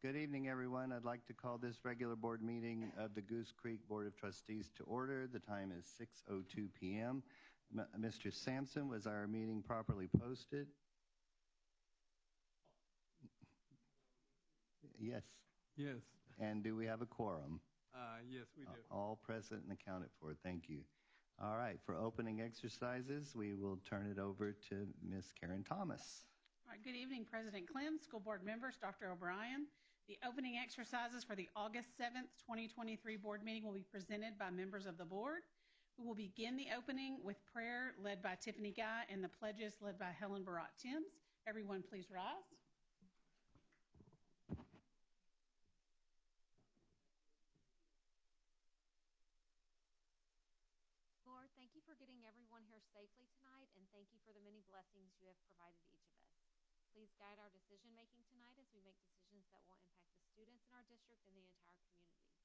Good evening, everyone. I'd like to call this regular board meeting of the Goose Creek Board of Trustees to order. The time is 6:02 p.m. Mr. Sampson, was our meeting properly posted? Yes. Yes. And do we have a quorum? Yes, we do. All present and accounted for. Thank you. All right. For opening exercises, we will turn it over to Ms. Karen Thomas. All right, good evening, President Clem, school board members, Dr. O'Brien. The opening exercises for the August 7th, 2023 board meeting will be presented by members of the board. We will begin the opening with prayer led by Tiffany Guy and the pledges led by Helen Barat-Timms. Everyone, please rise. Lord, thank you for getting everyone here safely tonight, and thank you for the many blessings you have provided each of us. Please guide our decision-making tonight as we make decisions that will impact the students in our district and the entire community.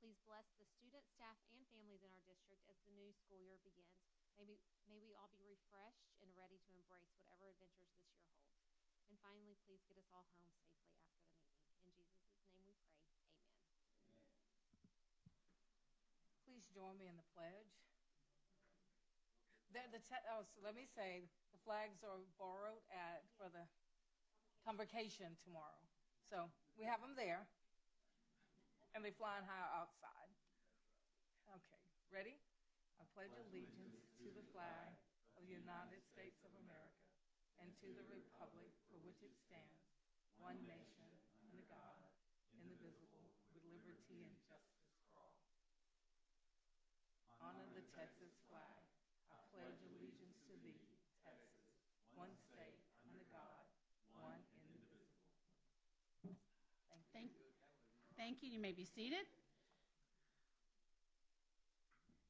Please bless the students, staff, and families in our district as the new school year begins. May we all be refreshed and ready to embrace whatever adventures this year holds. And finally, please get us all home safely after the meeting. In Jesus' name we pray. Amen. Please join me in the pledge. So let me say, the flags are borrowed for the convocation tomorrow. So we have them there, and they're flying high outside. Okay, ready? I pledge allegiance to the flag of the United States of America and to the republic for which it stands, one nation, under God, indivisible, with liberty and justice for all. Honor the Texas flag. I pledge allegiance to thee, Texas, one state, under God, one indivisible. Thank you. You may be seated.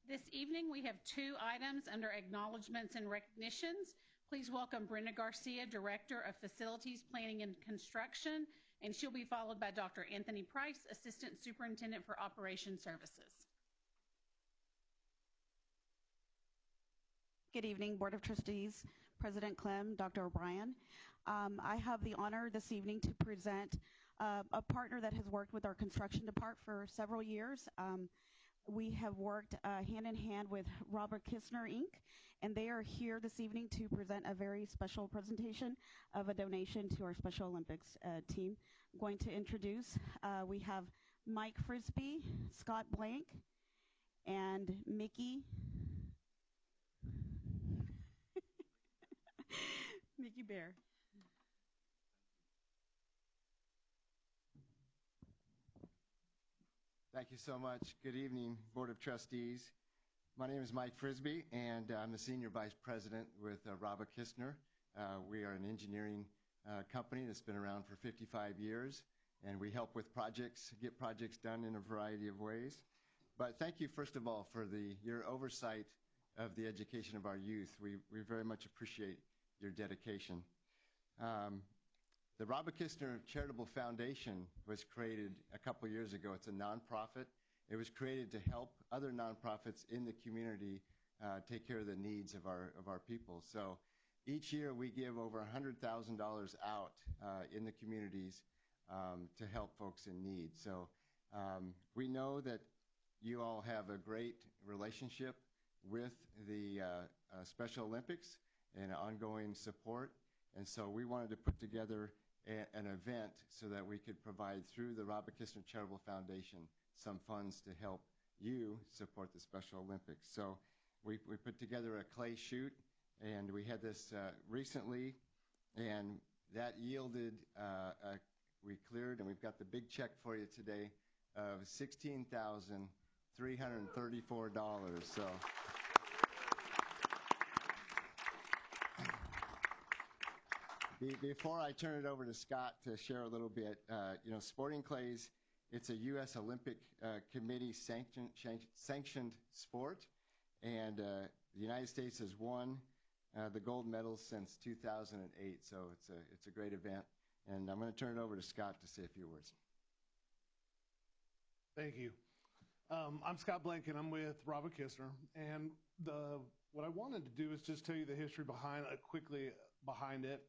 This evening we have two items under acknowledgments and recognitions. Please welcome Brenda Garcia, Director of Facilities Planning and Construction, and she'll be followed by Dr. Anthony Price, Assistant Superintendent for Operations Services. Good evening, Board of Trustees, President Clem, Dr. O'Brien. I have the honor this evening to present a partner that has worked with our construction department for several years. We have worked hand in hand with Robert Kistner, Inc., and they are here this evening to present a very special presentation of a donation to our Special Olympics team. I'm going to introduce, we have Mike Frisbee, Scott Blank, and Mickey Bear. Thank you so much. Good evening, Board of Trustees. My name is Mike Frisbee, and I'm the Senior Vice President with Robert Kistner. We are an engineering company that's been around for 55 years, and we help with projects, get projects done in a variety of ways. But thank you, first of all, for your oversight of the education of our youth. We very much appreciate your dedication. The Robert Kistner Charitable Foundation was created a couple years ago. It's a nonprofit. It was created to help other nonprofits in the community take care of the needs of our people. So each year we give over $100,000 out in the communities to help folks in need. So we know that you all have a great relationship with the Special Olympics and ongoing support. And so we wanted to put together an event so that we could provide through the Robert Kistner Charitable Foundation some funds to help you support the Special Olympics. So we put together a clay shoot, and we had this recently, and that yielded, we cleared, and we've got the big check for you today of $16,334. So. Before I turn it over to Scott to share a little bit, sporting clays, it's a U.S. Olympic Committee sanctioned sport, and the United States has won the gold medals since 2008, so it's a great event. And I'm going to turn it over to Scott to say a few words. Thank you. I'm Scott Blank, and I'm with Robert Kistner, and what I wanted to do is just tell you the history behind it.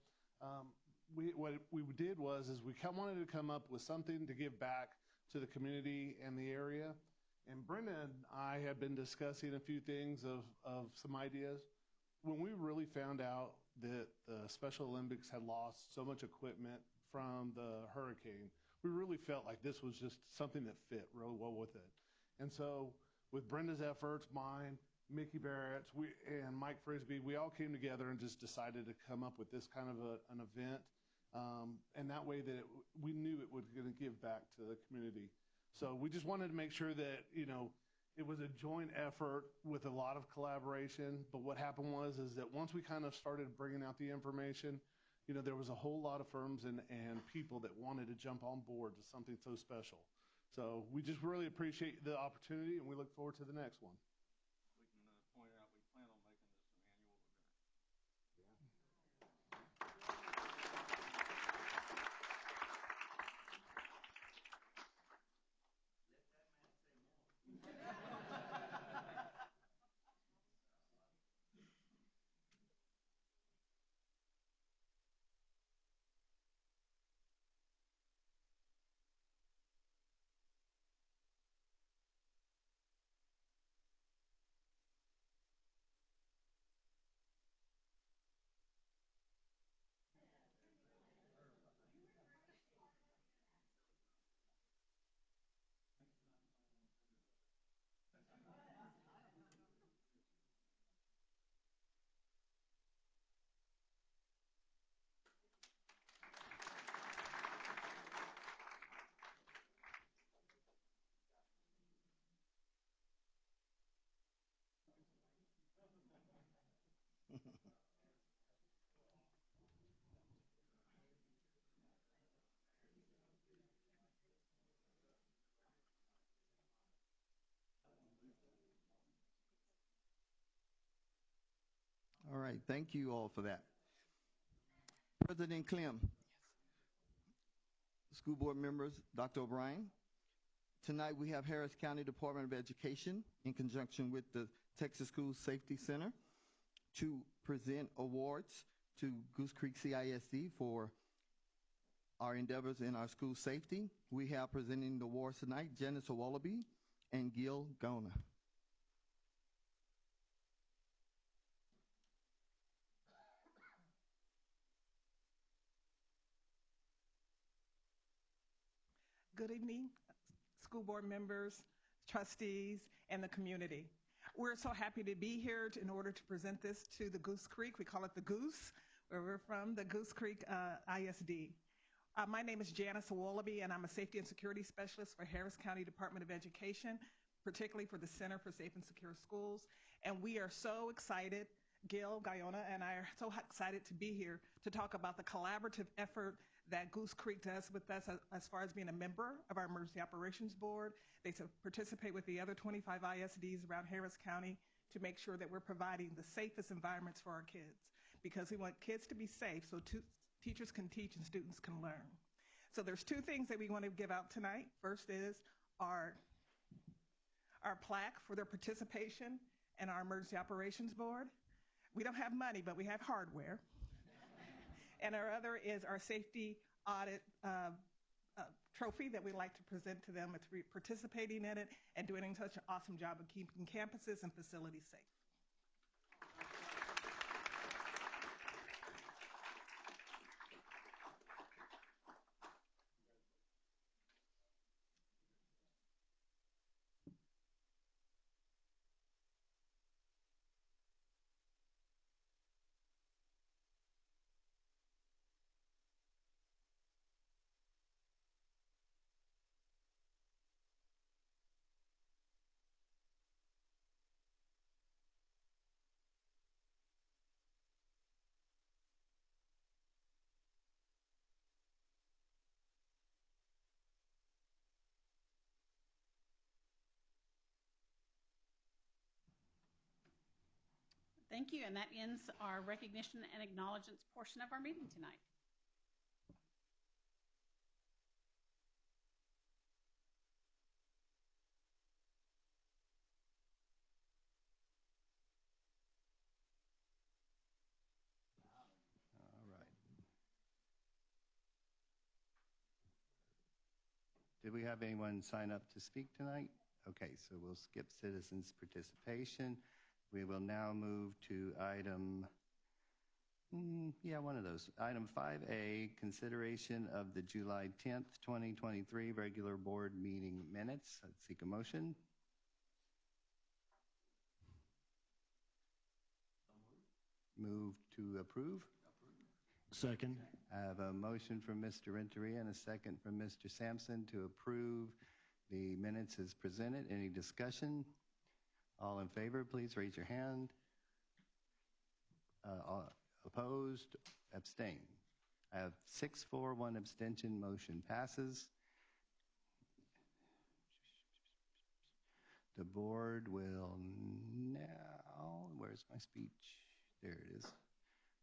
what we did was we wanted to come up with something to give back to the community and the area. And Brenda and I had been discussing a few things of some ideas. When we really found out that the Special Olympics had lost so much equipment from the hurricane, we really felt like this was just something that fit really well with it. And so with Brenda's efforts, mine, Mickey Barrett's, and Mike Frisbee, we all came together and just decided to come up with this kind of an event. And that way that we knew it was going to give back to the community. So we just wanted to make sure that, it was a joint effort with a lot of collaboration. But what happened was that once we kind of started bringing out the information, there was a whole lot of firms and people that wanted to jump on board to something so special. So we just really appreciate the opportunity, and we look forward to the next one. We can point out we plan on making this an annual event. All right, thank you all for that. President Clem, school board members, Dr. O'Brien. Tonight we have Harris County Department of Education in conjunction with the Texas School Safety Center to present awards to Goose Creek CISD for our endeavors in our school safety. We have presenting the awards tonight, Janice Wallaby and Gil Gona. Good evening, school board members, trustees, and the community. We're so happy to be here in order to present this to the Goose Creek. We call it the Goose, where we're from, the Goose Creek ISD. My name is Janice Wallaby, and I'm a safety and security specialist for Harris County Department of Education, particularly for the Center for Safe and Secure Schools. And we are so excited, Gil, Guyona, and I are so excited to be here to talk about the collaborative effort that Goose Creek does with us as far as being a member of our Emergency Operations Board. They participate with the other 25 ISDs around Harris County to make sure that we're providing the safest environments for our kids, because we want kids to be safe so teachers can teach and students can learn. So there's two things that we want to give out tonight. First is our plaque for their participation in our Emergency Operations Board. We don't have money, but we have hardware. And our other is our safety audit trophy that we like to present to them for participating in it and doing such an awesome job of keeping campuses and facilities safe. Thank you, and that ends our recognition and acknowledgments portion of our meeting tonight. All right. Did we have anyone sign up to speak tonight? Okay, so we'll skip citizens' participation. We will now move to item, one of those. Item 5A, consideration of the July 10th, 2023 regular board meeting minutes. I'd seek a motion. Move to approve. Second. I have a motion from Mr. Renteria and a second from Mr. Sampson to approve the minutes as presented. Any discussion? All in favor, please raise your hand. All opposed? Abstain. I have 6-4, 1 abstention. Motion passes. The board will now, where's my speech? There it is.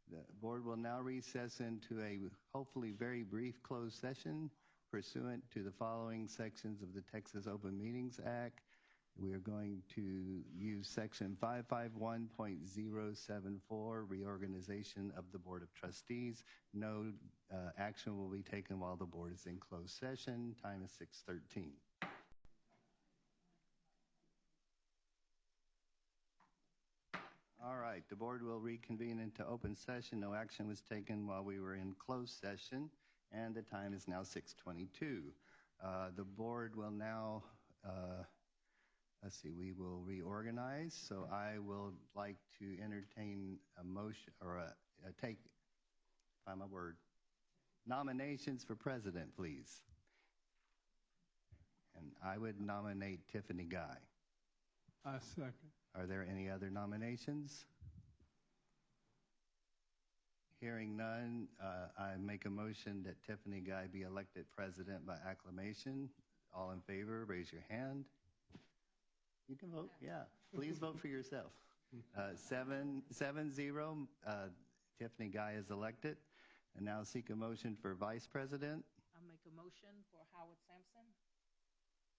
The board will now recess into a hopefully very brief closed session pursuant to the following sections of the Texas Open Meetings Act. We are going to use section 551.074, reorganization of the Board of Trustees. No action will be taken while the board is in closed session. Time is 6:13. All right, the board will reconvene into open session. No action was taken while we were in closed session, and the time is now 6:22. The board will now, we will reorganize. So I will like to entertain a motion or find my word, nominations for president, please. And I would nominate Tiffany Guy. I second. Are there any other nominations? Hearing none, I make a motion that Tiffany Guy be elected president by acclamation. All in favor, raise your hand. You can vote, yeah. Please vote for yourself. 7-0, Tiffany Guy is elected. And now seek a motion for vice president. I make a motion for Howard Sampson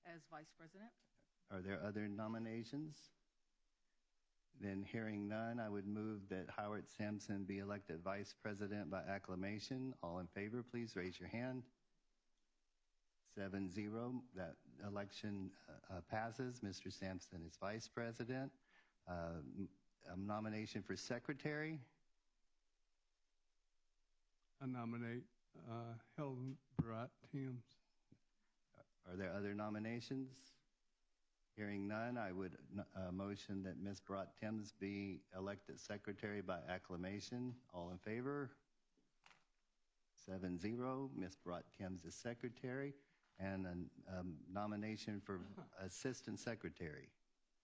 as vice president. Are there other nominations? Then hearing none, I would move that Howard Sampson be elected vice president by acclamation. All in favor, please raise your hand. 7-0, that election passes. Mr. Sampson is vice president. A nomination for secretary. I nominate Helen Barat Timms. Are there other nominations? Hearing none, I would motion that Ms. Barat Timms be elected secretary by acclamation. All in favor? 7-0, Ms. Barat Timms is secretary. And a nomination for assistant secretary.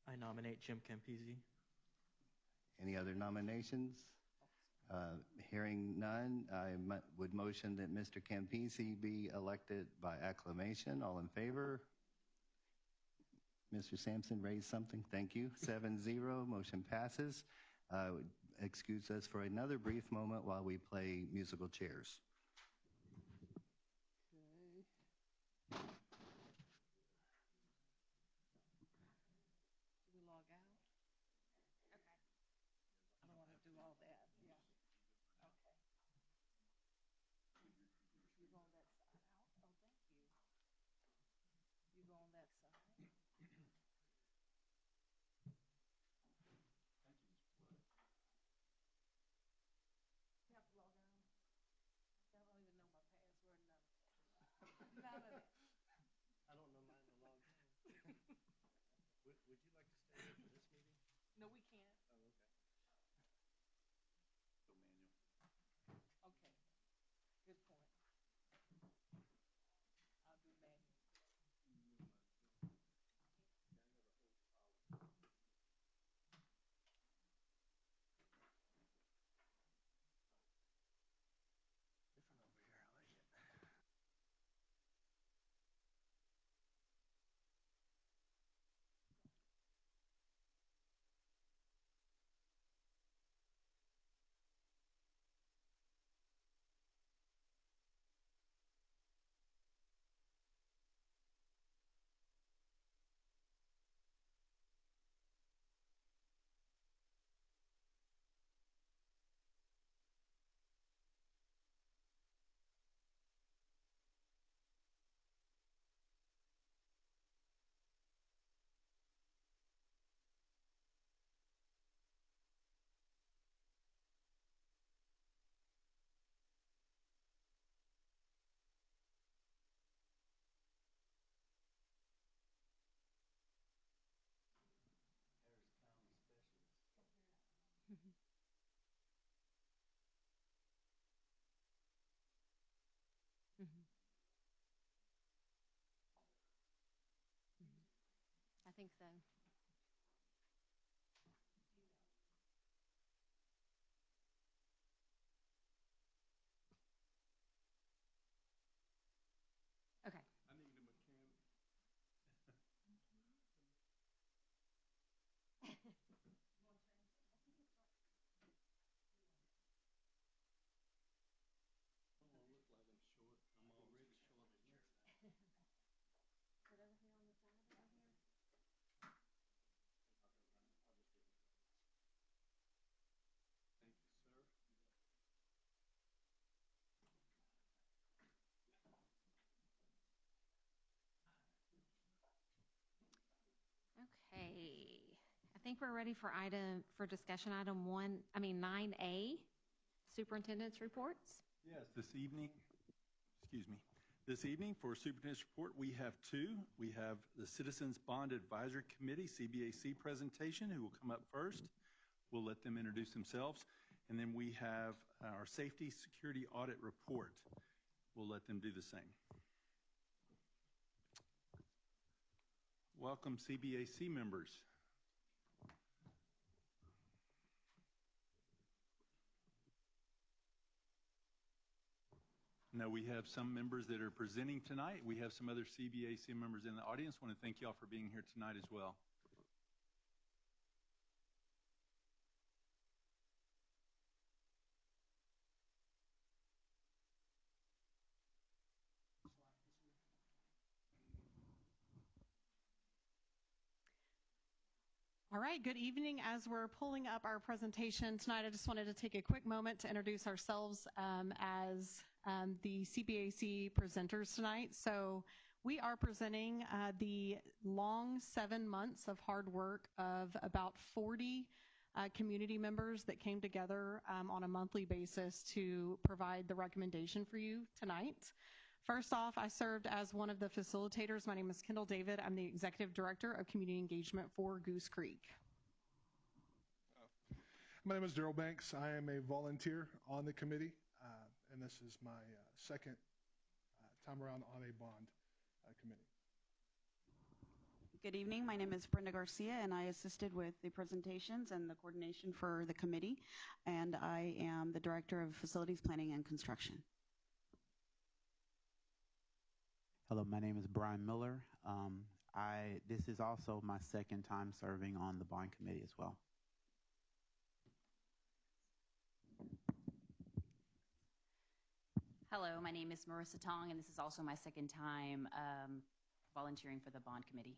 I nominate Jim Campisi. Any other nominations? Hearing none, I would motion that Mr. Campisi be elected by acclamation. All in favor? Mr. Sampson raised something. Thank you. 7-0, motion passes. Excuse us for another brief moment while we play musical chairs. No, we can't. Oh, okay. Okay. Good point. I'll do manual. so. Okay. I need a mechanic. Okay. I think we're ready for discussion item 9A, superintendent's reports. Yes, this evening, excuse me, this evening for superintendent's report, we have two. We have the Citizens Bond Advisory Committee, CBAC presentation, who will come up first. We'll let them introduce themselves. And then we have our Safety Security Audit Report. We'll let them do the same. Welcome, CBAC members. Now we have some members that are presenting tonight. We have some other CBAC members in the audience. I want to thank y'all for being here tonight as well. All right, good evening. As we're pulling up our presentation tonight, I just wanted to take a quick moment to introduce ourselves as the CBAC presenters tonight. So we are presenting the long 7 months of hard work of about 40 community members that came together on a monthly basis to provide the recommendation for you tonight. First off, I served as one of the facilitators. My name is Kendall David. I'm the Executive Director of Community Engagement for Goose Creek. My name is Daryl Banks. I am a volunteer on the committee, and this is my second time around on a bond committee. Good evening. My name is Brenda Garcia, and I assisted with the presentations and the coordination for the committee, and I am the Director of Facilities Planning and Construction. Hello, my name is Brian Miller. This is also my second time serving on the bond committee as well. Hello, my name is Marissa Tong, and this is also my second time volunteering for the bond committee.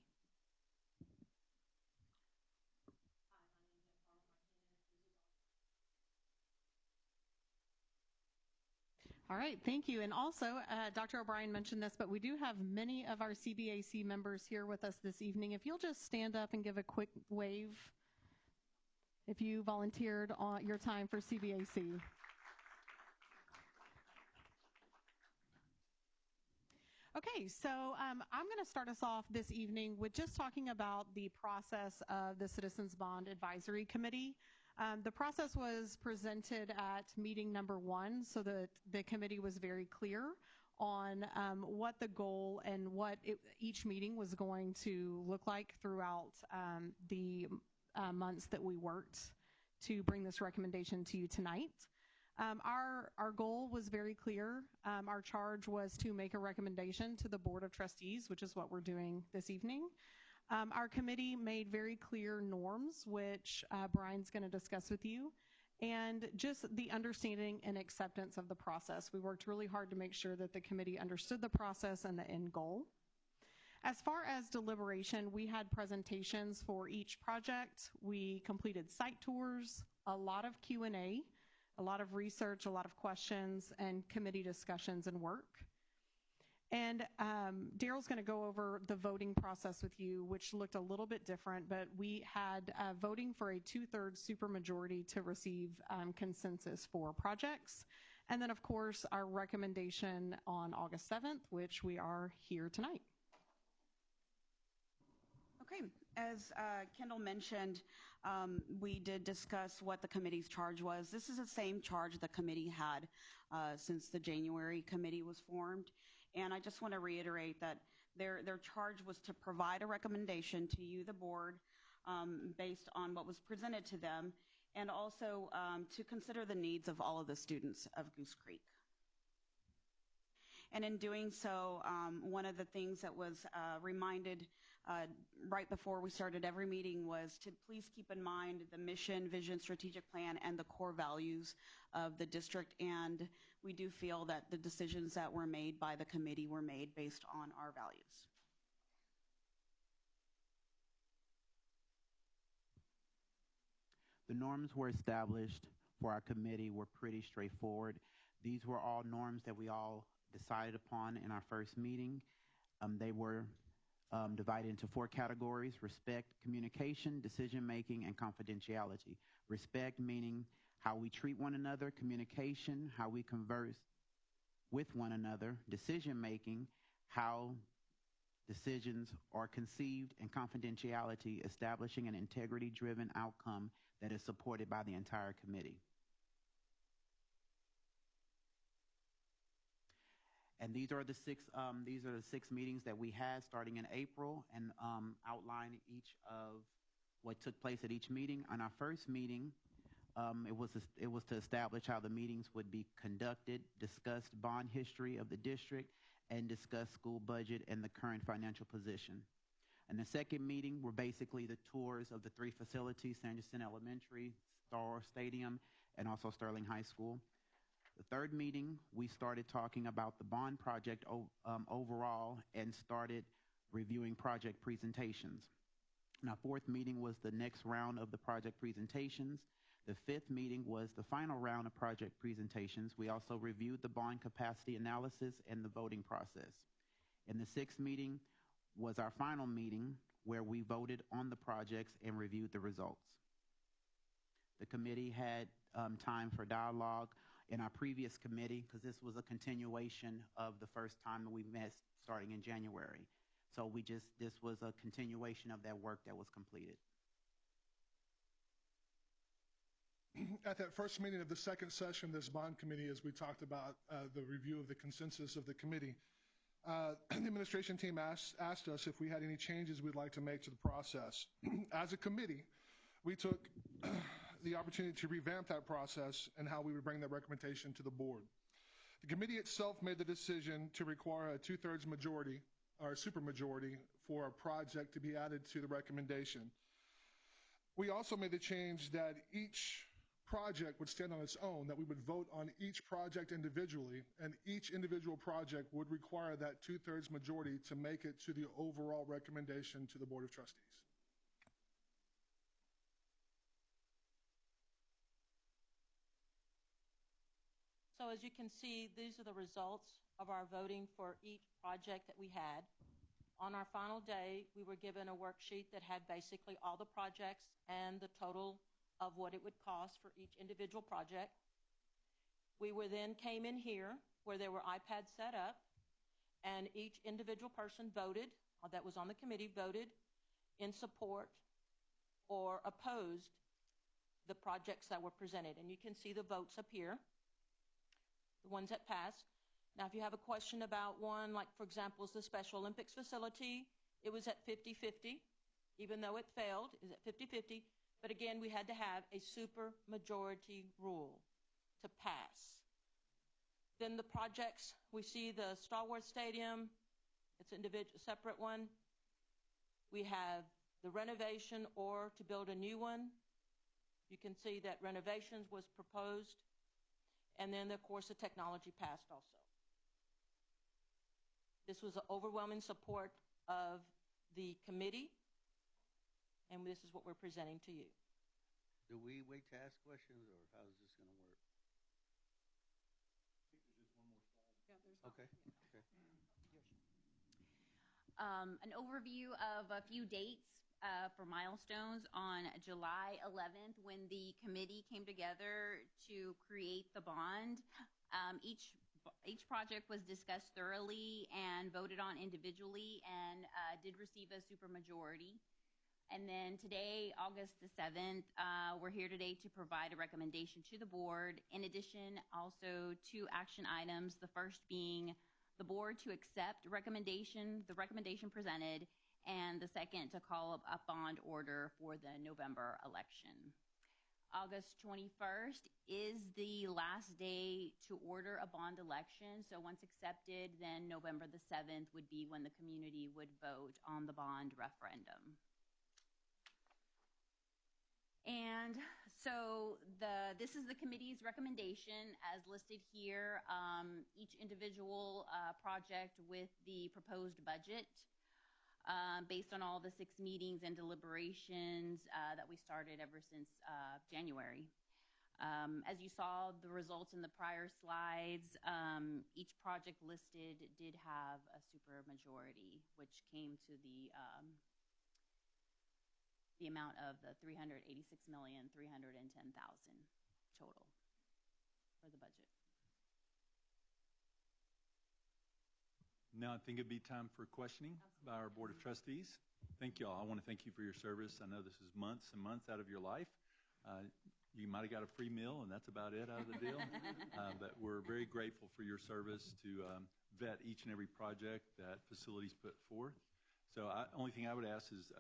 All right, thank you. And also, Dr. O'Brien mentioned this, but we do have many of our CBAC members here with us this evening. If you'll just stand up and give a quick wave if you volunteered on your time for CBAC. Okay, so I'm going to start us off this evening with just talking about the process of the Citizens Bond Advisory Committee. The process was presented at meeting number 1, so that the committee was very clear on what the goal and what each meeting was going to look like throughout the months that we worked to bring this recommendation to you tonight. Our goal was very clear. Our charge was to make a recommendation to the Board of Trustees, which is what we're doing this evening. Our committee made very clear norms, which Brian's going to discuss with you, and just the understanding and acceptance of the process. We worked really hard to make sure that the committee understood the process and the end goal. As far as deliberation, we had presentations for each project. We completed site tours, a lot of Q&A, a lot of research, a lot of questions, and committee discussions and work. And Daryl's going to go over the voting process with you, which looked a little bit different, but we had voting for a 2/3 supermajority to receive consensus for projects. And then, of course, our recommendation on August 7th, which we are here tonight. Okay, as Kendall mentioned, we did discuss what the committee's charge was. This is the same charge the committee had since the January committee was formed. And I just want to reiterate that their charge was to provide a recommendation to you, the board, based on what was presented to them, and also to consider the needs of all of the students of Goose Creek. And in doing so, one of the things that was reminded right before we started every meeting was to please keep in mind the mission, vision, strategic plan, and the core values of the district. And we do feel that the decisions that were made by the committee were made based on our values. The norms were established for our committee were pretty straightforward. These were all norms that we all decided upon in our first meeting. They were divided into 4 categories: respect, communication, decision-making, and confidentiality. Respect meaning how we treat one another, communication, how we converse with one another, decision-making, how decisions are conceived, and confidentiality, establishing an integrity-driven outcome that is supported by the entire committee. And these are the 6 meetings that we had starting in April, and outline each of what took place at each meeting. On our first meeting, it was to establish how the meetings would be conducted, discuss bond history of the district, and discuss school budget and the current financial position. And the second meeting were basically the tours of the 3 facilities: Sanderson Elementary, Star Stadium, and also Sterling High School. The third meeting, we started talking about the bond project overall and started reviewing project presentations. And our fourth meeting was the next round of the project presentations. The fifth meeting was the final round of project presentations. We also reviewed the bond capacity analysis and the voting process. And the sixth meeting was our final meeting where we voted on the projects and reviewed the results. The committee had time for dialogue in our previous committee, because this was a continuation of the first time that we met starting in January. So this was a continuation of that work that was completed. At that first meeting of the second session of this bond committee, as we talked about the review of the consensus of the committee, the administration team asked us if we had any changes we'd like to make to the process. As a committee, we took the opportunity to revamp that process and how we would bring that recommendation to the board. The committee itself made the decision to require a 2/3 majority or supermajority for a project to be added to the recommendation. We also made the change that each project would stand on its own, that we would vote on each project individually, and each individual project would require that 2/3 majority to make it to the overall recommendation to the Board of Trustees. So as you can see, these are the results of our voting for each project that we had. On our final day, we were given a worksheet that had basically all the projects and the total of what it would cost for each individual project. We then came in here where there were iPads set up, and each individual person voted, that was on the committee, voted in support or opposed the projects that were presented. And you can see the votes up here, the ones that passed. Now, if you have a question about one, like, for example, is the Special Olympics facility, it was at 50-50. Even though it failed, it was at 50-50. But again, we had to have a supermajority rule to pass. Then the projects, we see the Star Wars Stadium. It's an individual, separate one. We have the renovation or to build a new one. You can see that renovations was proposed. And then, of course, the technology passed also. This was an overwhelming support of the committee, and this is what we're presenting to you. Do we wait to ask questions, or how is this going to work? Okay. Okay. An overview of a few dates for milestones. On July 11th, when the committee came together to create the bond, each project was discussed thoroughly and voted on individually, and did receive a supermajority. And then today, August the 7th, we're here today to provide a recommendation to the board. In addition, also 2 action items, the first being the board to accept the recommendation presented, and the second to call up a bond order for the November election. August 21st is the last day to order a bond election. So once accepted, then November the 7th would be when the community would vote on the bond referendum. And so this is the committee's recommendation as listed here. Each individual project with the proposed budget based on all the 6 meetings and deliberations that we started ever since January. As you saw the results in the prior slides, each project listed did have a supermajority, which came to the amount of the $386,310,000 total for the budget. Now I think it'd be time for questioning by our Board of Trustees. Thank you all. I want to thank you for your service. I know this is months and months out of your life. You might have got a free meal, and that's about it out of the deal. But we're very grateful for your service to vet each and every project that facilities put forth. So only thing I would ask is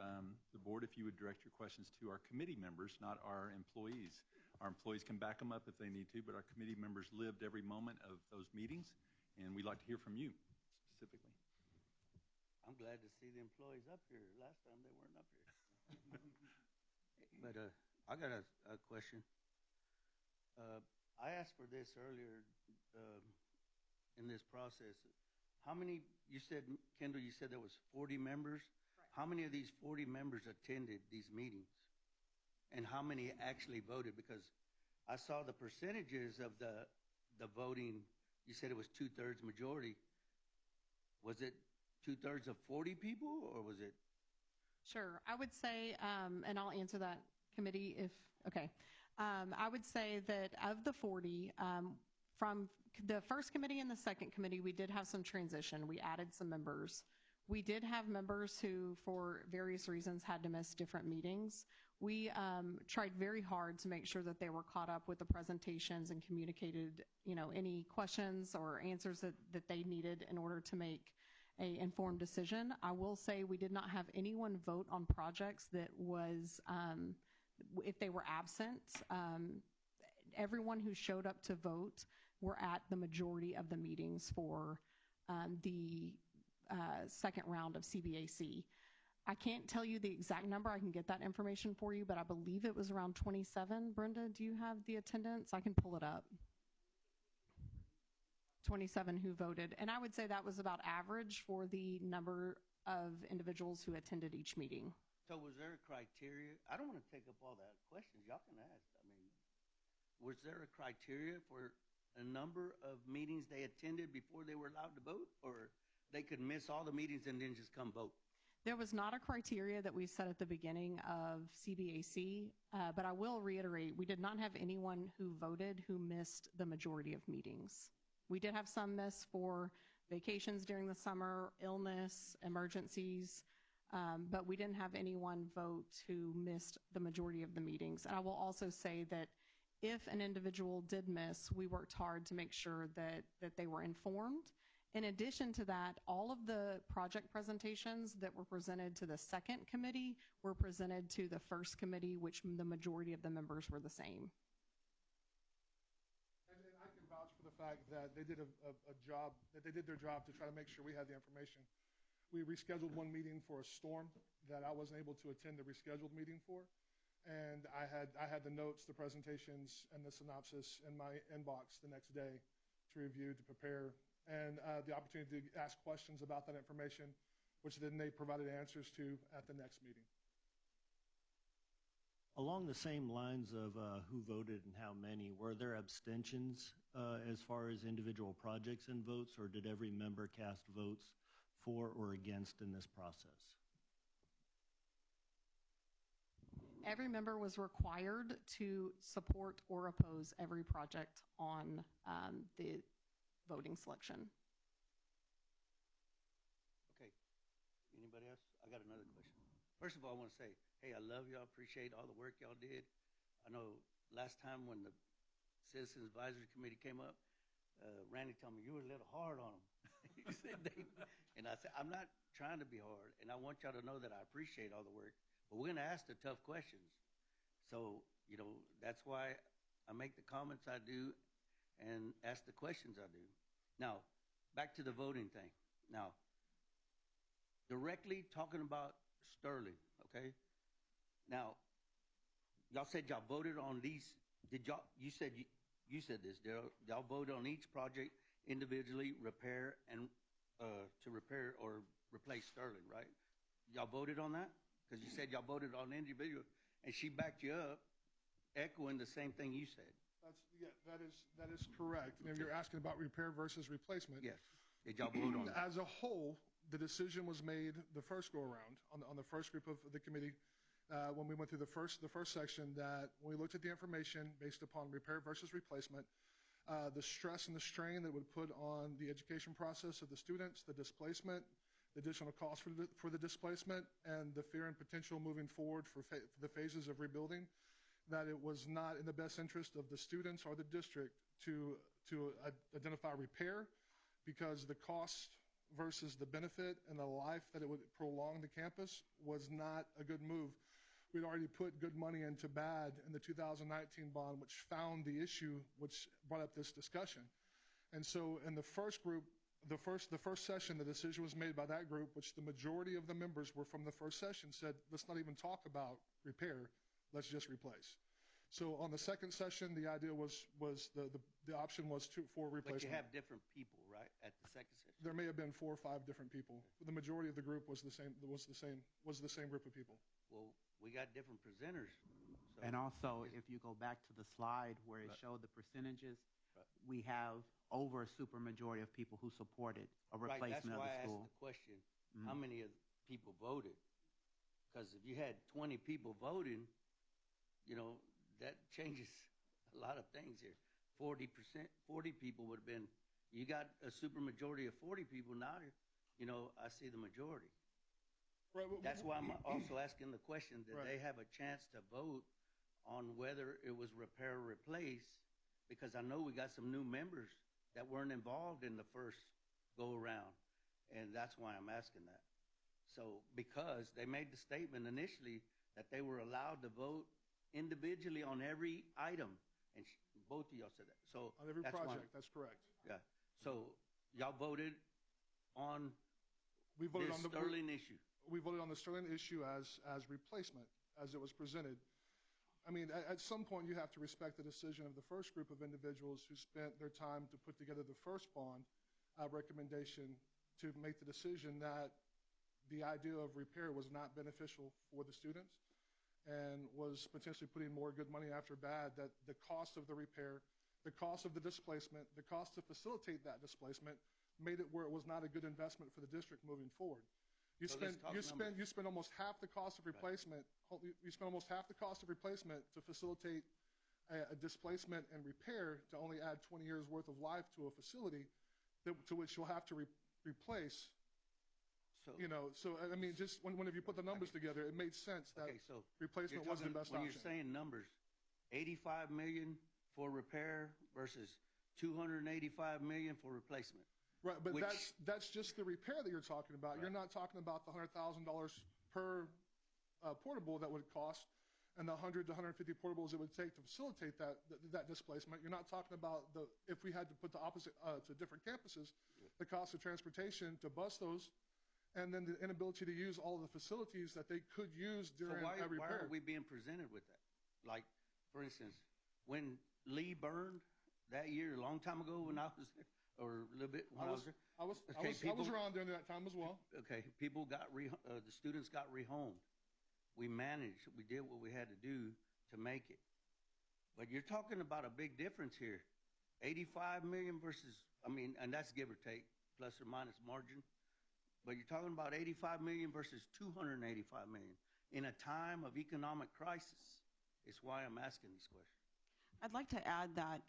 the board, if you would direct your questions to our committee members, not our employees. Our employees can back them up if they need to, but our committee members lived every moment of those meetings, and we'd like to hear from you specifically. I'm glad to see the employees up here. Last time they weren't up here. But I got a question. I asked for this earlier in this process. How many, you said, Kendall, you said there was 40 members. Right. How many of these 40 members attended these meetings? And how many actually voted? Because I saw the percentages of the voting. You said it was 2/3 majority. Was it 2/3 of 40 people, or was it? Sure. I would say, and I'll answer that committee if, okay. I would say that of the 40, from the first committee and the second committee, we did have some transition. We added some members. We did have members who, for various reasons, had to miss different meetings. We tried very hard to make sure that they were caught up with the presentations and communicated, any questions or answers that they needed in order to make an informed decision. I will say we did not have anyone vote on projects that was, if they were absent. Everyone who showed up to vote were at the majority of the meetings for the second round of CBAC. I can't tell you the exact number. I can get that information for you, but I believe it was around 27. Brenda, do you have the attendance? I can pull it up. 27 who voted. And I would say that was about average for the number of individuals who attended each meeting. So was there a criteria? I don't want to take up all that questions. Y'all can ask. I mean, was there a criteria for a number of meetings they attended before they were allowed to vote? Or they could miss all the meetings and then just come vote? There was not a criteria that we set at the beginning of CBAC, but I will reiterate, we did not have anyone who voted who missed the majority of meetings. We did have some miss for vacations during the summer, illness, emergencies, but we didn't have anyone vote who missed the majority of the meetings. And I will also say that if an individual did miss, we worked hard to make sure that they were informed. In addition to that, all of the project presentations that were presented to the second committee were presented to the first committee, which the majority of the members were the same. And I can vouch for the fact that they did a job, that they did their job to try to make sure we had the information. We rescheduled one meeting for a storm that I wasn't able to attend the rescheduled meeting for. And I had the notes, the presentations, and the synopsis in my inbox the next day to review, to prepare, and the opportunity to ask questions about that information, which then they provided answers to at the next meeting. Along the same lines of who voted and how many, were there abstentions as far as individual projects and votes, or did every member cast votes for or against in this process? Every member was required to support or oppose every project on the voting selection. Okay. Anybody else? I got another question. First of all, I want to say, hey, I love y'all. Appreciate all the work y'all did. I know last time when the Citizens Advisory Committee came up, Randy told me you were a little hard on them. And I said, I'm not trying to be hard, and I want y'all to know that I appreciate all the work, but we're going to ask the tough questions. So, that's why I make the comments I do and ask the questions I do. Now, back to the voting thing. Now, directly talking about Sterling, okay? Now, y'all said y'all voted on these. Did y'all? You said this. Y'all voted on each project individually, repair and to repair or replace Sterling, right? Y'all voted on that because you said y'all voted on individual, and she backed you up, echoing the same thing you said. That is correct. And if you're asking about repair versus replacement, yes. Did y'all vote on that? As a whole, the decision was made the first go around on the first group of the committee when we went through the first section that when we looked at the information based upon repair versus replacement, the stress and the strain that it would put on the education process of the students, the displacement, the additional cost for the displacement, and the fear and potential moving forward for the phases of rebuilding, that it was not in the best interest of the students or the district to identify repair, because the cost versus the benefit and the life that it would prolong the campus was not a good move. We'd already put good money into bad in the 2019 bond, which found the issue, which brought up this discussion. And so in the first group, the first session, the decision was made by that group, which the majority of the members were from the first session, said, let's not even talk about repair, let's just replace. So on the second session, the idea was the option was for replacement. But you have different people, right, at the second session? There may have been 4 or 5 different people. The majority of the group was the same group of people. Well, we got different presenters. So and also, if you go back to the slide where it showed the percentages, we have over a super majority of people who supported a replacement of the school. That's why I asked the question, how many of people voted? Because if you had 20 people voting, that changes a lot of things here. 40 people would have been, you got a super majority of 40 people now, I see the majority. Right. That's why I'm also asking the question, that they have a chance to vote on whether it was repair or replace, because I know we got some new members that weren't involved in the first go-around, and that's why I'm asking that. So, because they made the statement initially that they were allowed to vote individually on every item, and both of y'all said that. So on every project, that's correct. Yeah. So y'all voted on the Sterling issue. We voted on the Sterling issue as replacement, as it was presented. I mean, at some point you have to respect the decision of the first group of individuals who spent their time to put together the first bond recommendation to make the decision that the idea of repair was not beneficial for the students and was potentially putting more good money after bad, that the cost of the repair, the cost of the displacement, the cost to facilitate that displacement made it where it was not a good investment for the district moving forward. You spend almost half the cost of replacement. You spend almost half the cost of replacement to facilitate a displacement and repair to only add 20 years worth of life to a facility to which you'll have to replace. So I mean, just whenever you put the numbers together, it made sense that replacement was the best option. When you're saying numbers, $85 million for repair versus $285 million for replacement. Right, but that's just the repair that you're talking about. Right. You're not talking about the $100,000 per portable that would cost, and the 100 to 150 portables it would take to facilitate that displacement. You're not talking about if we had to put the opposite to different campuses, the cost of transportation to bus those, and then the inability to use all of the facilities that they could use during a repair. Why are we being presented with that? Like, for instance, when Lee burned that year, a long time ago when I was there, or a little bit when I was there. I was around during that time as well. Okay, people got the students got rehomed. We managed. We did what we had to do to make it. But you're talking about a big difference here. 85 million versus, and that's give or take, plus or minus margin. But you're talking about 85 million versus 285 million in a time of economic crisis. It's why I'm asking these questions. I'd like to add that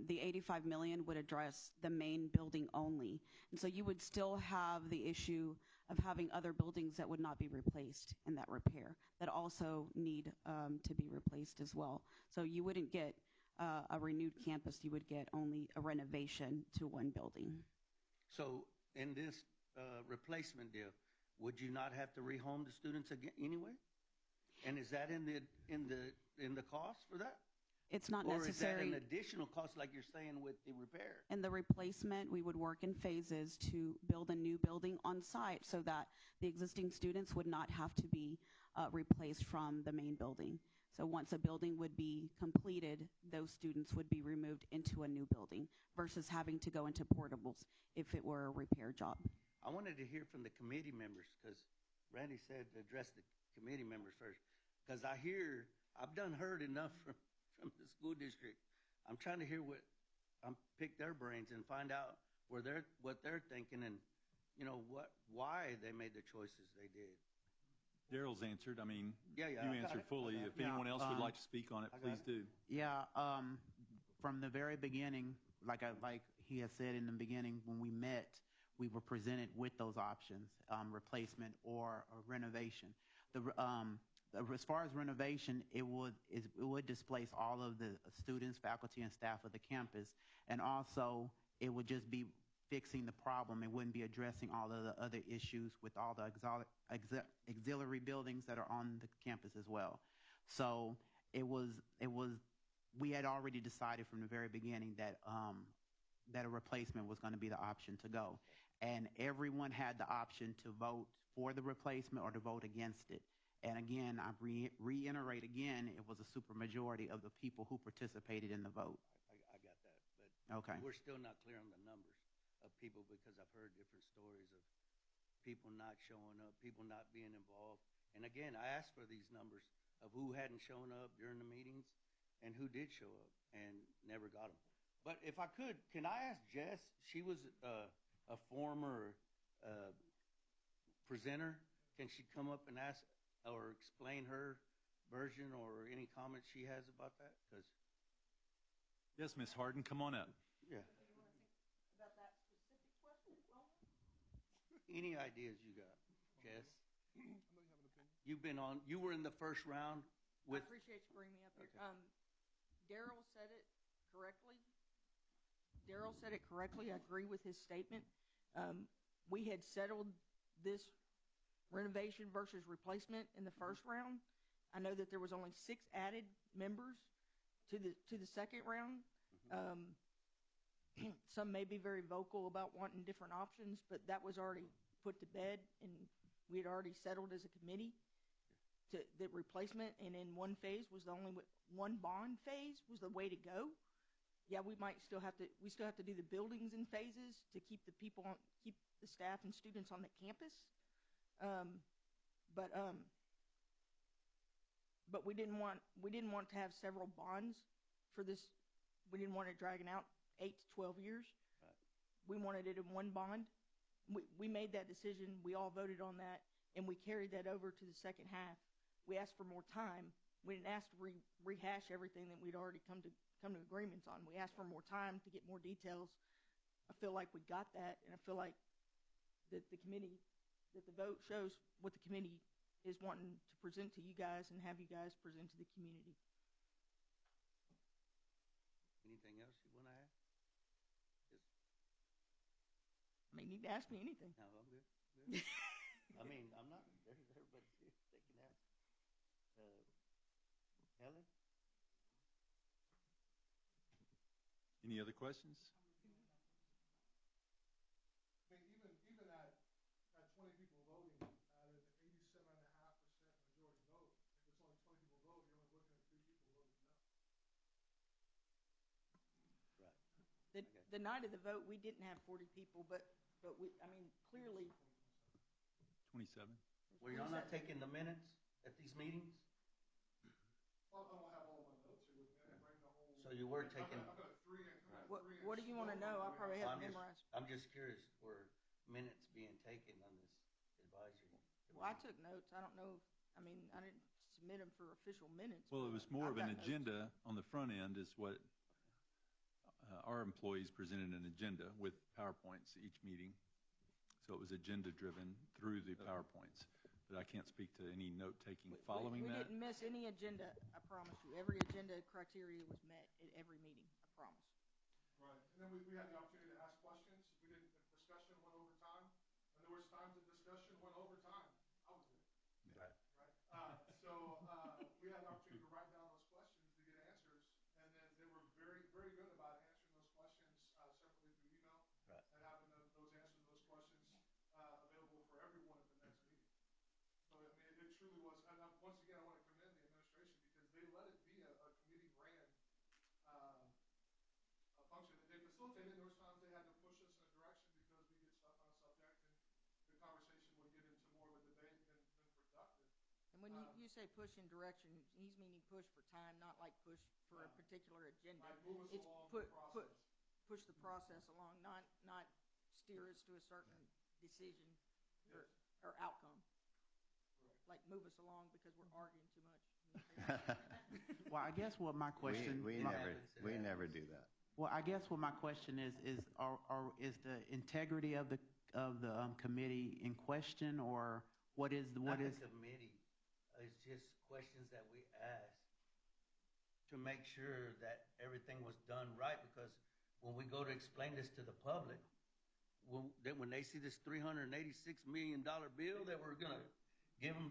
the 85 million would address the main building only. And so you would still have the issue of having other buildings that would not be replaced in that repair that also need to be replaced as well. So you wouldn't get a renewed campus, you would get only a renovation to one building. So in this replacement deal, would you not have to rehome the students again anyway? And is that in the cost for that? It's not Or necessary. is that an additional cost, like you're saying, with the repair? In the replacement, we would work in phases to build a new building on site so that the existing students would not have to be replaced from the main building. So once a building would be completed, those students would be removed into a new building versus having to go into portables if it were a repair job. I wanted to hear from the committee members, because Randy said to address the committee members first. Because I've done heard enough from the school district. I'm trying to hear pick their brains and find out what they're thinking and, why they made the choices they did. Daryl's answered. I mean, you you answered fully. If anyone else would like to speak on it, please do. Yeah, from the very beginning, like he has said in the beginning, when we met, we were presented with those options, replacement or renovation. As far as renovation, it would displace all of the students, faculty, and staff of the campus, and also it would just be fixing the problem. It wouldn't be addressing all of the other issues with all the auxiliary buildings that are on the campus as well. So we had already decided from the very beginning that a replacement was going to be the option to go, and everyone had the option to vote for the replacement or to vote against it. And again, I reiterate again, it was a supermajority of the people who participated in the vote. I got that, but okay. We're still not clear on the numbers of people, because I've heard different stories of people not showing up, people not being involved. And again, I asked for these numbers of who hadn't shown up during the meetings and who did show up and never got them. But if I could, can I ask Jess? She was a former presenter. Can she come up and ask or explain her version or any comments she has about that? Yes, Ms. Harden, come on up. Yeah. About that specific question? Any ideas you got, Jess? You were in the first round with. I appreciate you bringing me up here. Okay. Daryl said it correctly. I agree with his statement. We had settled this renovation versus replacement in the first round. I know that there was only 6 added members to the second round. Some may be very vocal about wanting different options, but that was already put to bed, and we had already settled as a committee to the replacement. And in one phase was one bond phase was the way to go. Yeah, we still have to do the buildings in phases to keep the staff and students on the campus. But we didn't want to have several bonds for this. We didn't want it dragging out 8 to 12 years. Right. We wanted it in one bond. We made that decision. We all voted on that, and we carried that over to the second half. We asked for more time. We didn't ask to rehash everything that we'd already come to agreements on. We asked for more time to get more details. I feel like we got that, and I feel like that the vote shows what the committee is wanting to present to you guys and have you guys present to the community. Anything else you want to add? I mean, you can ask me anything. No, I'm good. I mean, I'm not. Everybody's here. They can ask. Helen? Any other questions? I mean, even at 20 people voting, at an 87.5% majority vote, if it's only 20 people vote, you're only looking at 3 people voting no. Right. The night of the vote, we didn't have 40 people, but clearly. 27. Were y'all not taking the minutes at these meetings? Well, I don't have all my notes here with me. I didn't bring the whole. So you were taking. I've got a 3 and. What do you want to know? I probably have it memorized. I'm just curious, were minutes being taken on this advisory? Well, I took notes. I don't know. I didn't submit them for official minutes. Well, it was more of an agenda on the front end is what our employees presented an agenda with PowerPoints each meeting. So it was agenda driven through the PowerPoints. But I can't speak to any note taking following that. We didn't miss any agenda, I promise you. Every agenda criteria was met at every meeting, I promise. Right. And then we had the opportunity to ask questions. If discussion went over time, was times the discussion went over time. I was there. Right. We had an opportunity to write down those questions to get answers, and then they were very, very good about answering those questions separately through email, Right. and having those answers to those questions available for everyone at the next meeting. So, I mean, it truly was, and once again, I want to commend the administration because they let it be a committee ran a function. They facilitated. There was times they had to push us in a direction because we get stuck on a subject, and the conversation would get into more of a debate than productive. And when you say push in direction, he's meaning push for time, not like push for a particular agenda. Like move us It's along the process. Push the process along, not steer us to a certain decision or outcome. Right. Like move us along because we're arguing too much. Well, I guess what my question we never do that. Well, I guess what my question is the integrity of the committee in question, or what is Not the committee. It's just questions that we ask to make sure that everything was done right, because when we go to explain this to the public, when they see this $386 million bill that we're going to give them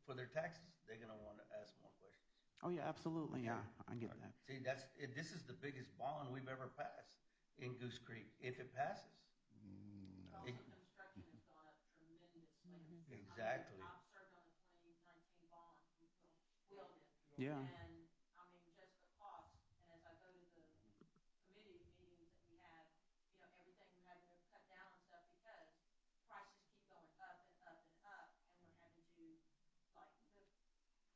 for their taxes, they're going to want to ask more questions. Oh, yeah, absolutely. Yeah, I get that. See, this is the biggest bond we've ever passed in Goose Creek, if it passes. Construction has gone up tremendously. Exactly. I've served on the 2019 bond. We all did. Yeah. And I mean, just the cost. And as I go to the committee meetings that we have, everything we're having to cut down on stuff because prices keep going up and up and up, and we're having to, like the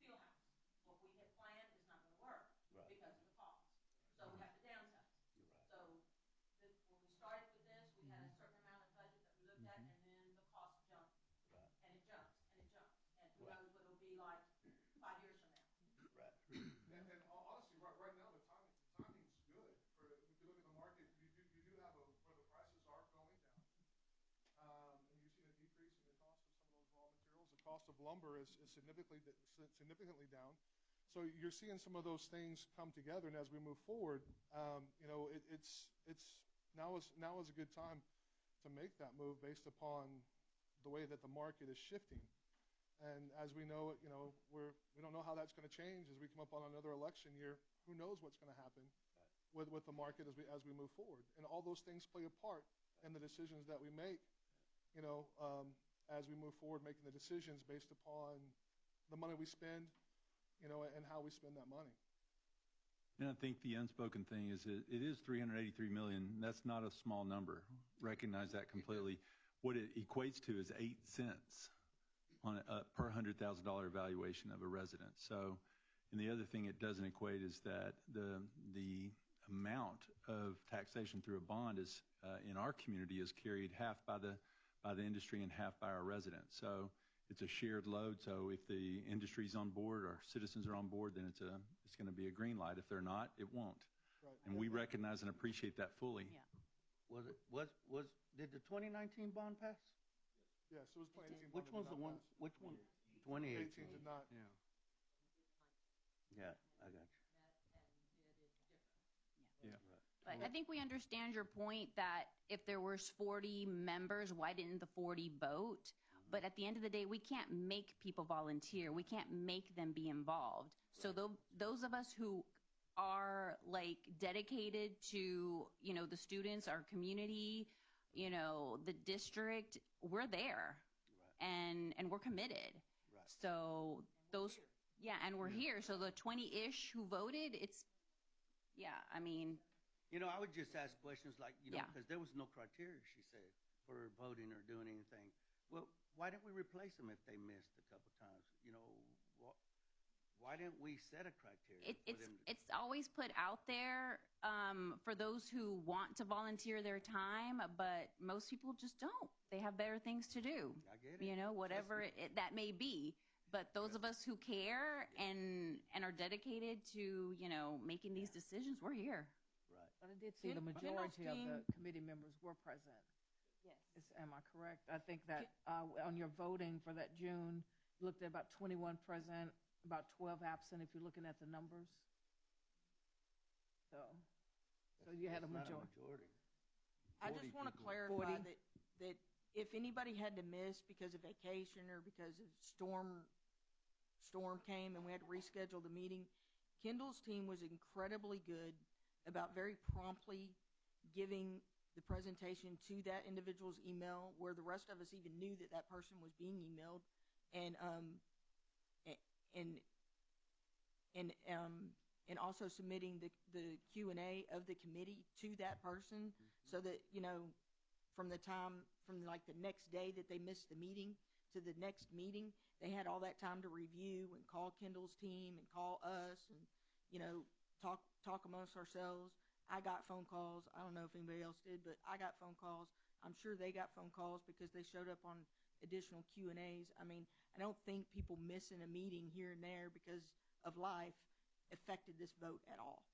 field house. What we had planned is not going to work because of the cost. So we have to downsize. So when we started with this, we had a certain amount of budget that we looked at, and then the cost jumped. And it jumps, and it jumps. And who knows what it'll be like 5 years from now. Right. And honestly, right now, the timing's good. If you look at the market, you do have where the prices are going down. And you've seen a decrease in the cost of some of those raw materials. The cost of lumber is significantly down. So you're seeing some of those things come together, and as we move forward, it's now is a good time to make that move based upon the way that the market is shifting. And as we know, we don't know how that's going to change as we come up on another election year. Who knows what's going to happen with the market as we move forward? And all those things play a part in the decisions that we make. As we move forward, making the decisions based upon the money we spend, and how we spend that money. And I think the unspoken thing is it is $383 million. That's not a small number. Recognize that completely. What it equates to is 8 cents on per $100,000 valuation of a resident. So, and the other thing it doesn't equate is that the amount of taxation through a bond is in our community is carried half by the industry and half by our residents. So it's a shared load. So if the industry's on board, our citizens are on board, then it's going to be a green light. If they're not, it won't. Right. And we recognize and appreciate that fully. Yeah. Did the 2019 bond pass? Yes, it was 2018. Which one's the one? Which one? 2018 did not. Yeah, I got you. Yeah. But I think we understand your point that if there was 40 members, why didn't the 40 vote? But at the end of the day, we can't make people volunteer. We can't make them be involved. So those of us who are dedicated to, the students, our community, the district, we're there. Right. And we're committed. Right. So and we're here. So the 20-ish who voted, I would just ask questions like, because there was no criteria, she said, for voting or doing anything. Well, why didn't we replace them if they missed a couple times? Why didn't we set a criteria? It's always put out there for those who want to volunteer their time, but most people just don't. They have better things to do. I get it. Whatever that may be. But those of us who care and are dedicated to, making these decisions, we're here. Right. But I did see the majority of the committee members were present. Yes. Am I correct? I think that on your voting for that June, you looked at about 21 present, about 12 absent if you're looking at the numbers. So you had a majority. I just want to clarify that if anybody had to miss because of vacation or because of storm came and we had to reschedule the meeting, Kendall's team was incredibly good about very promptly giving the presentation to that individual's email, where the rest of us even knew that that person was being emailed, and also submitting the Q&A of the committee to that person, so that, you know, from like the next day that they missed the meeting to the next meeting, they had all that time to review and call Kendall's team and call us and, you know, talk amongst ourselves. I got phone calls. I don't know if anybody else did, but I got phone calls. I'm sure they got phone calls because they showed up on additional Q&As. I mean, I don't think people missing a meeting here and there because of life affected this vote at all.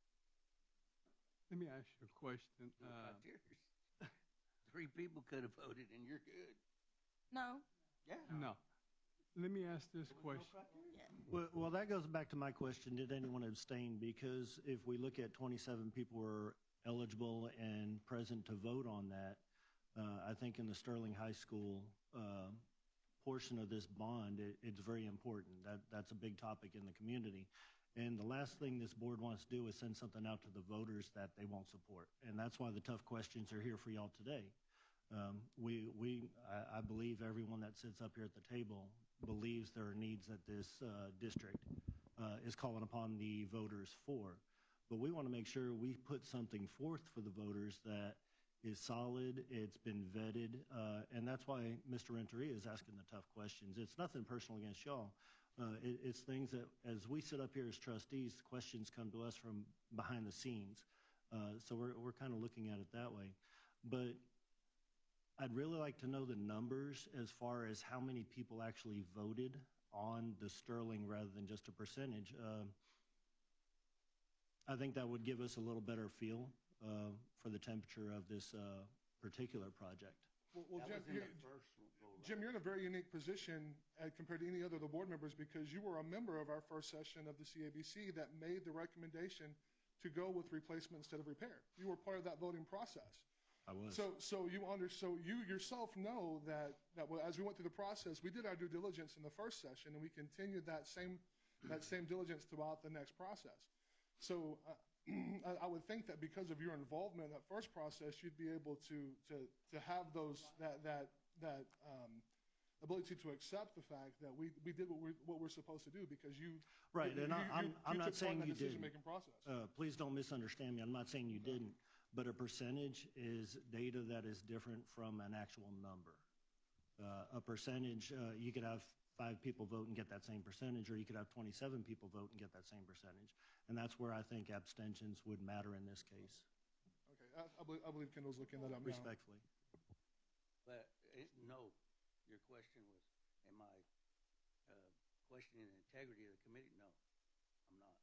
Let me ask you a question. Three people could have voted and you're good. No. Yeah. No. Let me ask this question. Well, that goes back to my question. Did anyone abstain? Because if we look at 27 people were eligible and present to vote on that, I think in the Sterling High School portion of this bond, it's very important. That's a big topic in the community. And the last thing this board wants to do is send something out to the voters that they won't support. And that's why the tough questions are here for y'all today. I believe everyone that sits up here at the table believes there are needs that this district is calling upon the voters for. But we want to make sure we put something forth for the voters that is solid, it's been vetted, and that's why Mr. Renteria is asking the tough questions. It's nothing personal against y'all. It's things that, as we sit up here as trustees, questions come to us from behind the scenes. So we're kind of looking at it that way. But I'd really like to know the numbers as far as how many people actually voted on the Sterling rather than just a percentage. I think that would give us a little better feel for the temperature of this particular project. Well, Jim, you're in a very unique position compared to any other of the board members, because you were a member of our first session of the CABC that made the recommendation to go with replacement instead of repair. You were part of that voting process. I was. So you yourself know that as we went through the process, we did our due diligence in the first session, and we continued that same diligence throughout the next process. So I would think that because of your involvement in that first process, you'd be able to have that ability to accept the fact that we did what we're supposed to do, because you right. And I'm not saying you didn't. Decision-making process. Please don't misunderstand me. I'm not saying you didn't. But a percentage is data that is different from an actual number. A percentage, you could have 5 people vote and get that same percentage, or you could have 27 people vote and get that same percentage. And that's where I think abstentions would matter in this case. Okay, I believe Kendall's looking that up now. Respectfully. But no, your question was, am I questioning the integrity of the committee? No, I'm not.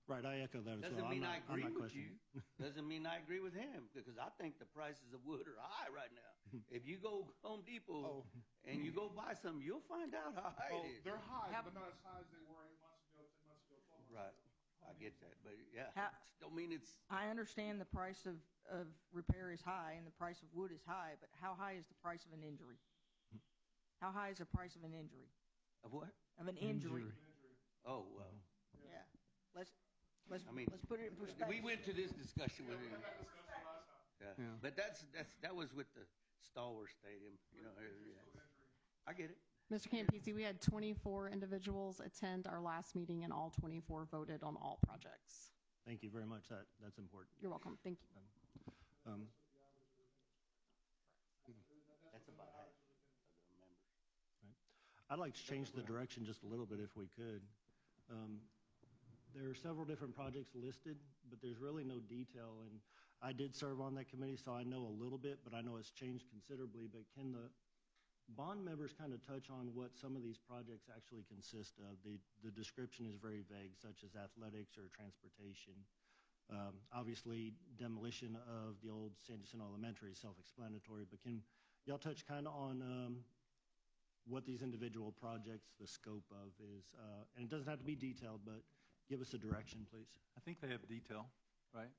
Right, I echo that as well. Doesn't mean I agree with you. Doesn't mean I agree with him, because I think the prices of wood are high right now. If you go Home Depot and you go buy something, you'll find out how high it is. They're high, but not as high as they were 8 months ago, 10 months ago, 12 months ago. Right, I get that, but yeah, don't mean it's. I understand the price of repair is high and the price of wood is high, but how high is the price of an injury? How high is the price of an injury? Of what? Of an injury. Oh, well. Yeah. Let's put it in perspective. We went to this discussion with him. Yeah. But that was with the Star Wars Stadium. You know, I get it. Mr. Campisi, we had 24 individuals attend our last meeting, and all 24 voted on all projects. Thank you very much. That's important. You're welcome. Thank you. That's about half of the members. Right. I'd like to change the direction just a little bit if we could. There are several different projects listed, but there's really no detail. And I did serve on that committee, so I know a little bit, but I know it's changed considerably. But can the bond members kind of touch on what some of these projects actually consist of? The description is very vague, such as athletics or transportation. Obviously, demolition of the old Sanderson Elementary is self-explanatory, but can y'all touch kind of on what these individual projects, the scope of is? And it doesn't have to be detailed, but give us a direction, please. I think they have detail, right?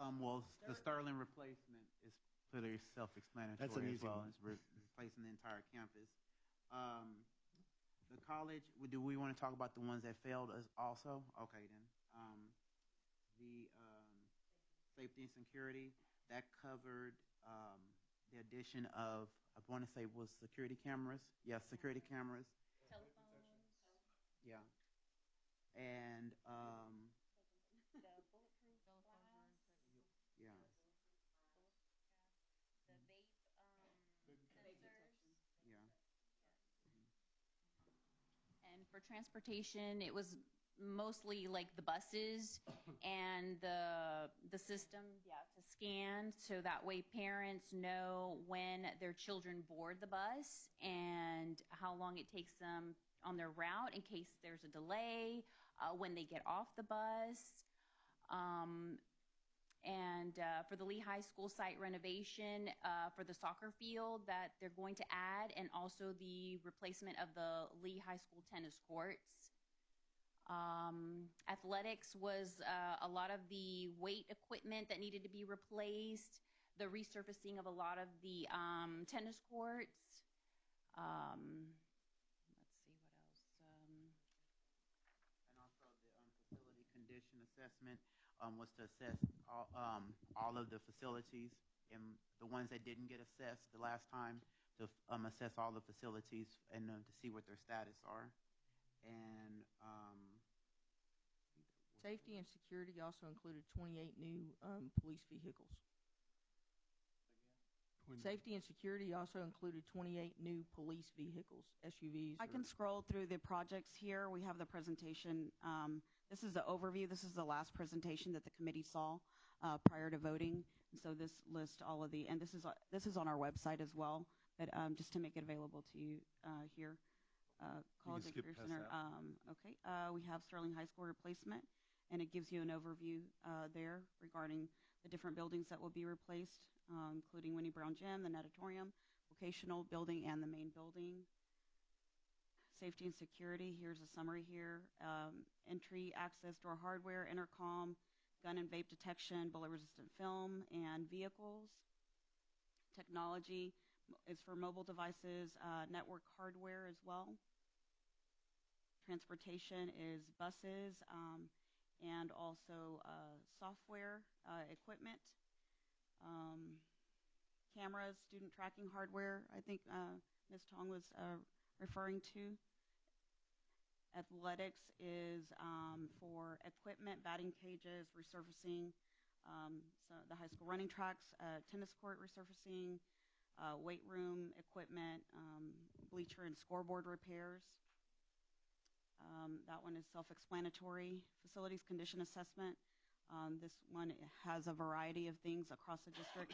Well, the Sterling replacement is clearly self-explanatory That's an as easy well. one. It's replacing the entire campus. The college, do we want to talk about the ones that failed as also? Okay, then. The safety and security, that covered the addition of, I want to say, was security cameras. Yes, security cameras. Telephones. Yeah. And, The bulletproof glass. yeah. The vape sensors. Yeah. And for transportation, it was mostly like the buses and the system, to scan, so that way parents know when their children board the bus and how long it takes them on their route in case there's a delay, when they get off the bus. And for the Lee High School site renovation, for the soccer field that they're going to add, and also the replacement of the Lee High School tennis courts. Athletics was a lot of the weight equipment that needed to be replaced, the resurfacing of a lot of the tennis courts. Let's see what else. And also the facility condition assessment was to assess all of the facilities, and the ones that didn't get assessed the last time, to assess all the facilities and to see what their status are. And Safety and security also included 28 new police vehicles. Safety and security also included 28 new police vehicles, SUVs. I can scroll through the projects here. We have the presentation. This is the overview. This is the last presentation that the committee saw prior to voting. And so this lists all of the, and this is on our website as well, but just to make it available to you here. College and Career Center. Okay, we have Sterling High School replacement, and it gives you an overview there regarding the different buildings that will be replaced, including Winnie Brown Gym, the natatorium, vocational building, and the main building. Safety and security, here's a summary here. Entry, access, door hardware, intercom, gun and vape detection, bullet-resistant film, and vehicles. Technology is for mobile devices, network hardware as well. Transportation is buses and also software equipment. Cameras, student tracking hardware, I think Ms. Tong was referring to. Athletics is for equipment, batting cages, resurfacing, so the high school running tracks, tennis court resurfacing, weight room equipment, bleacher and scoreboard repairs. That one is self-explanatory. Facilities condition assessment. This one has a variety of things across the district.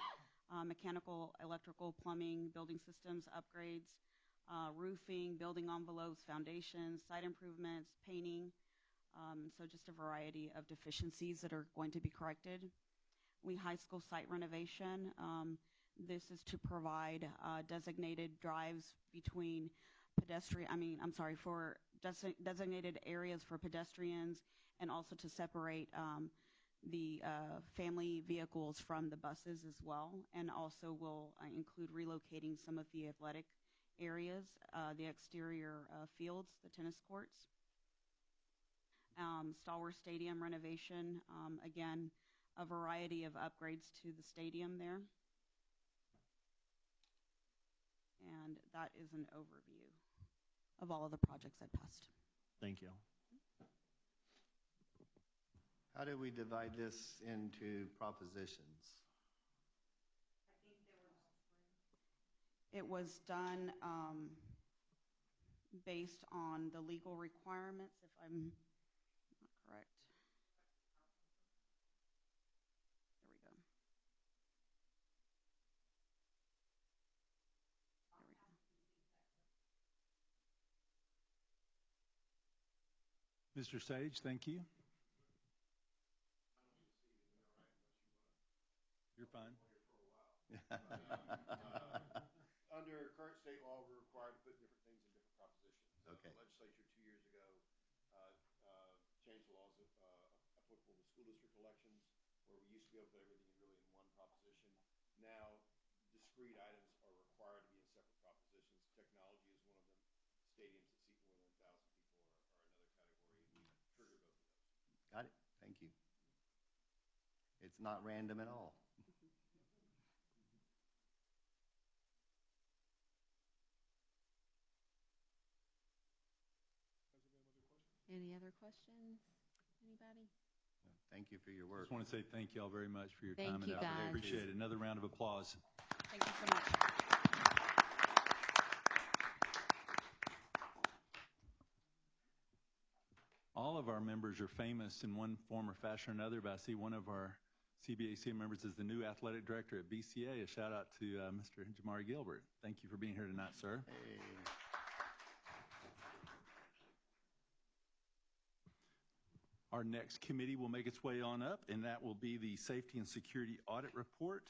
Mechanical, electrical, plumbing, building systems, upgrades, roofing, building envelopes, foundations, site improvements, painting. So just a variety of deficiencies that are going to be corrected. Lee High School site renovation. This is to provide designated drives between for designated areas for pedestrians, and also to separate the family vehicles from the buses as well, and also will include relocating some of the athletic areas, the exterior fields, the tennis courts. Stalwart Stadium renovation, again, a variety of upgrades to the stadium there. And that is an overview of all of the projects that passed. Thank you. How do we divide this into propositions? It was done based on the legal requirements, if I'm not correct. There we go. Mr. Sage, thank you. You're fine. Under current state law, we're required to put different things in different propositions. Okay. The legislature 2 years ago changed the laws applicable to school district elections where we used to be able to put everything really in one proposition. Now, discrete items are required to be in separate propositions. Technology is one of them. Stadiums that seat more than 1,000 people are another category, and we trigger both of those. Got it. Thank you. It's not random at all. Any other questions? Anybody? Thank you for your work. Just want to say thank you all very much for your Thank time and you, effort. guys. Appreciate it. Another round of applause. Thank you so much. All of our members are famous in one form or fashion or another, but I see one of our CBAC members is the new athletic director at BCA. A shout out to Mr. Jamari Gilbert. Thank you for being here tonight, sir. Hey. Our next committee will make its way on up, and that will be the Safety and Security Audit Report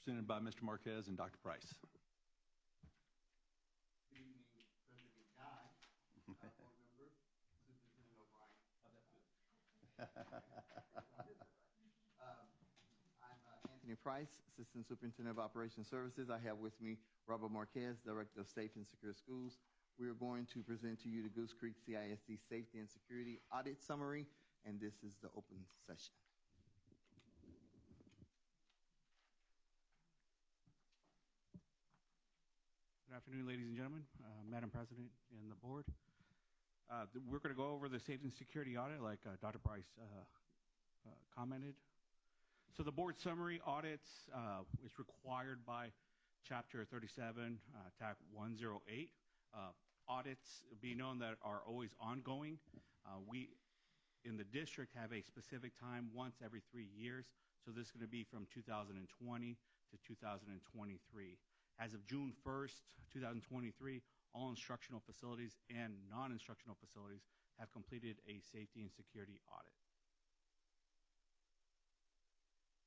presented by Mr. Marquez and Dr. Price. Good evening, President Guy, board member, Superintendent O'Brien. I'm Anthony Price, Assistant Superintendent of Operations Services. I have with me Robert Marquez, Director of Safe and Secure Schools. We are going to present to you the Goose Creek CISD Safety and Security Audit Summary, and this is the open session. Good afternoon, ladies and gentlemen, Madam President and the board. We're going to go over the safety and security audit like Dr. Price commented. So the board summary audits is required by Chapter 37, TAC 108. Audits, be known that are always ongoing. We in the district have a specific time once every 3 years. So this is going to be from 2020 to 2023. As of June 1st, 2023, all instructional facilities and non-instructional facilities have completed a safety and security audit.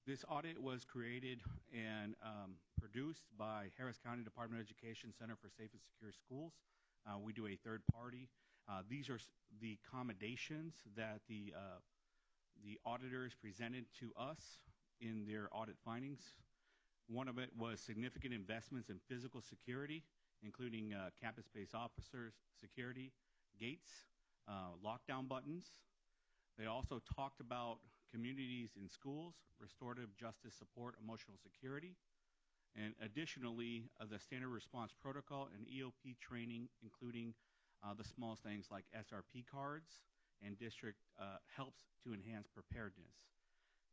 This audit was created and produced by Harris County Department of Education Center for Safe and Secure Schools. We do a third party. These are the accommodations that the auditors presented to us in their audit findings. One of it was significant investments in physical security, including campus-based officers, security, gates, lockdown buttons. They also talked about communities in schools, restorative justice support, emotional security, and additionally, the standard response protocol and EOP training, including the smallest things like SRP cards and district helps to enhance preparedness.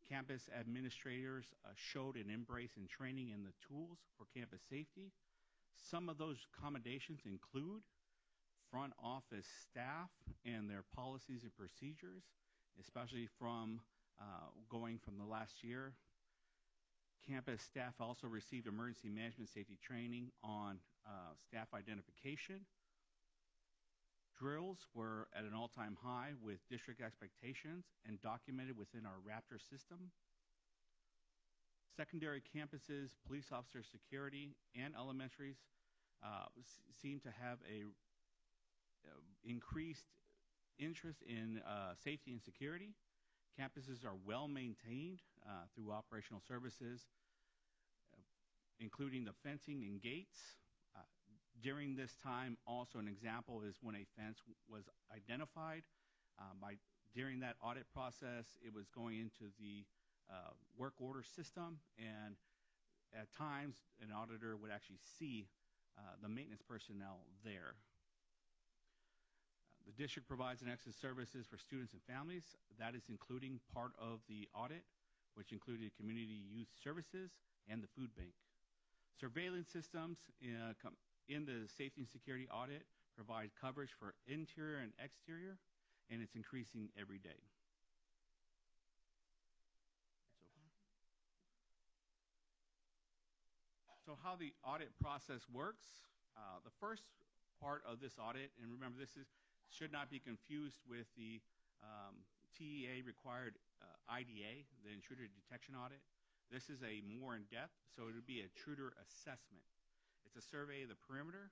Campus administrators showed an embrace in training in the tools for campus safety. Some of those accommodations include front office staff and their policies and procedures, especially from going from the last year. Campus staff also received emergency management safety training on staff identification. Drills were at an all-time high with district expectations and documented within our Raptor system. Secondary campuses, police officer security, and elementaries seem to have a increased interest in safety and security. Campuses are well maintained through operational services, including the fencing and gates. During this time, also an example is when a fence was identified. During that audit process, it was going into the work order system, and at times, an auditor would actually see the maintenance personnel there. The district provides an excess services for students and families. That is including part of the audit, which included community youth services and the food bank. Surveillance systems in the safety and security audit provide coverage for interior and exterior, and it's increasing every day. So how the audit process works, the first part of this audit, and remember this should not be confused with the TEA required IDA, the intruder detection audit. This is a more in-depth, so it would be a intruder assessment. It's a survey of the perimeter.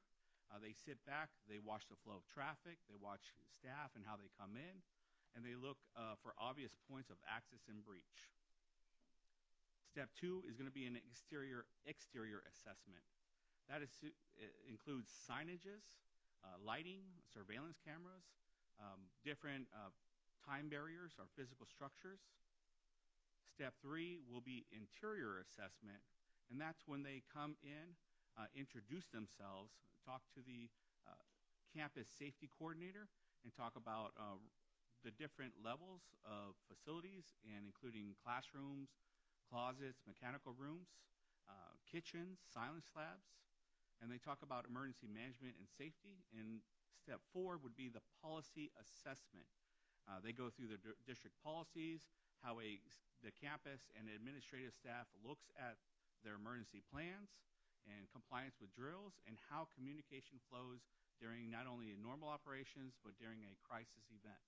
They sit back, they watch the flow of traffic, they watch staff and how they come in, and they look for obvious points of access and breach. Step 2 is going to be an exterior assessment. That includes signages, lighting, surveillance cameras, different time barriers or physical structures. Step 3 will be interior assessment, and that's when they come in, introduce themselves, talk to the campus safety coordinator, and talk about the different levels of facilities, and including classrooms, closets, mechanical rooms, kitchens, silence labs, and they talk about emergency management and safety. And step 4 would be the policy assessment. They go through the district policies, how the campus and administrative staff looks at their emergency plans and compliance with drills, and how communication flows during not only normal operations, but during a crisis event.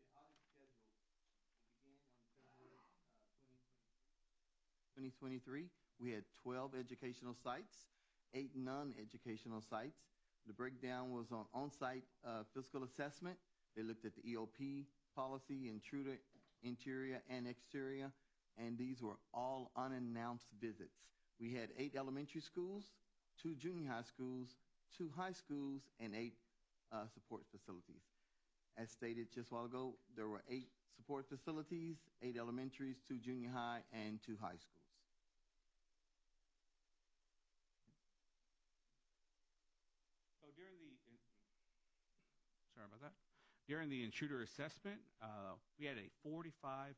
The audit schedule began on February 2023. We had 12 educational sites, 8 non-educational sites. The breakdown was on on-site physical assessment. They looked at the EOP policy, intruder, interior and exterior, and these were all unannounced visits. We had 8 elementary schools, 2 junior high schools, 2 high schools, and 8 support facilities. As stated just a while ago, there were 8 support facilities, 8 elementaries, 2 junior high, and 2 high schools. So during the intruder assessment, we had a 45%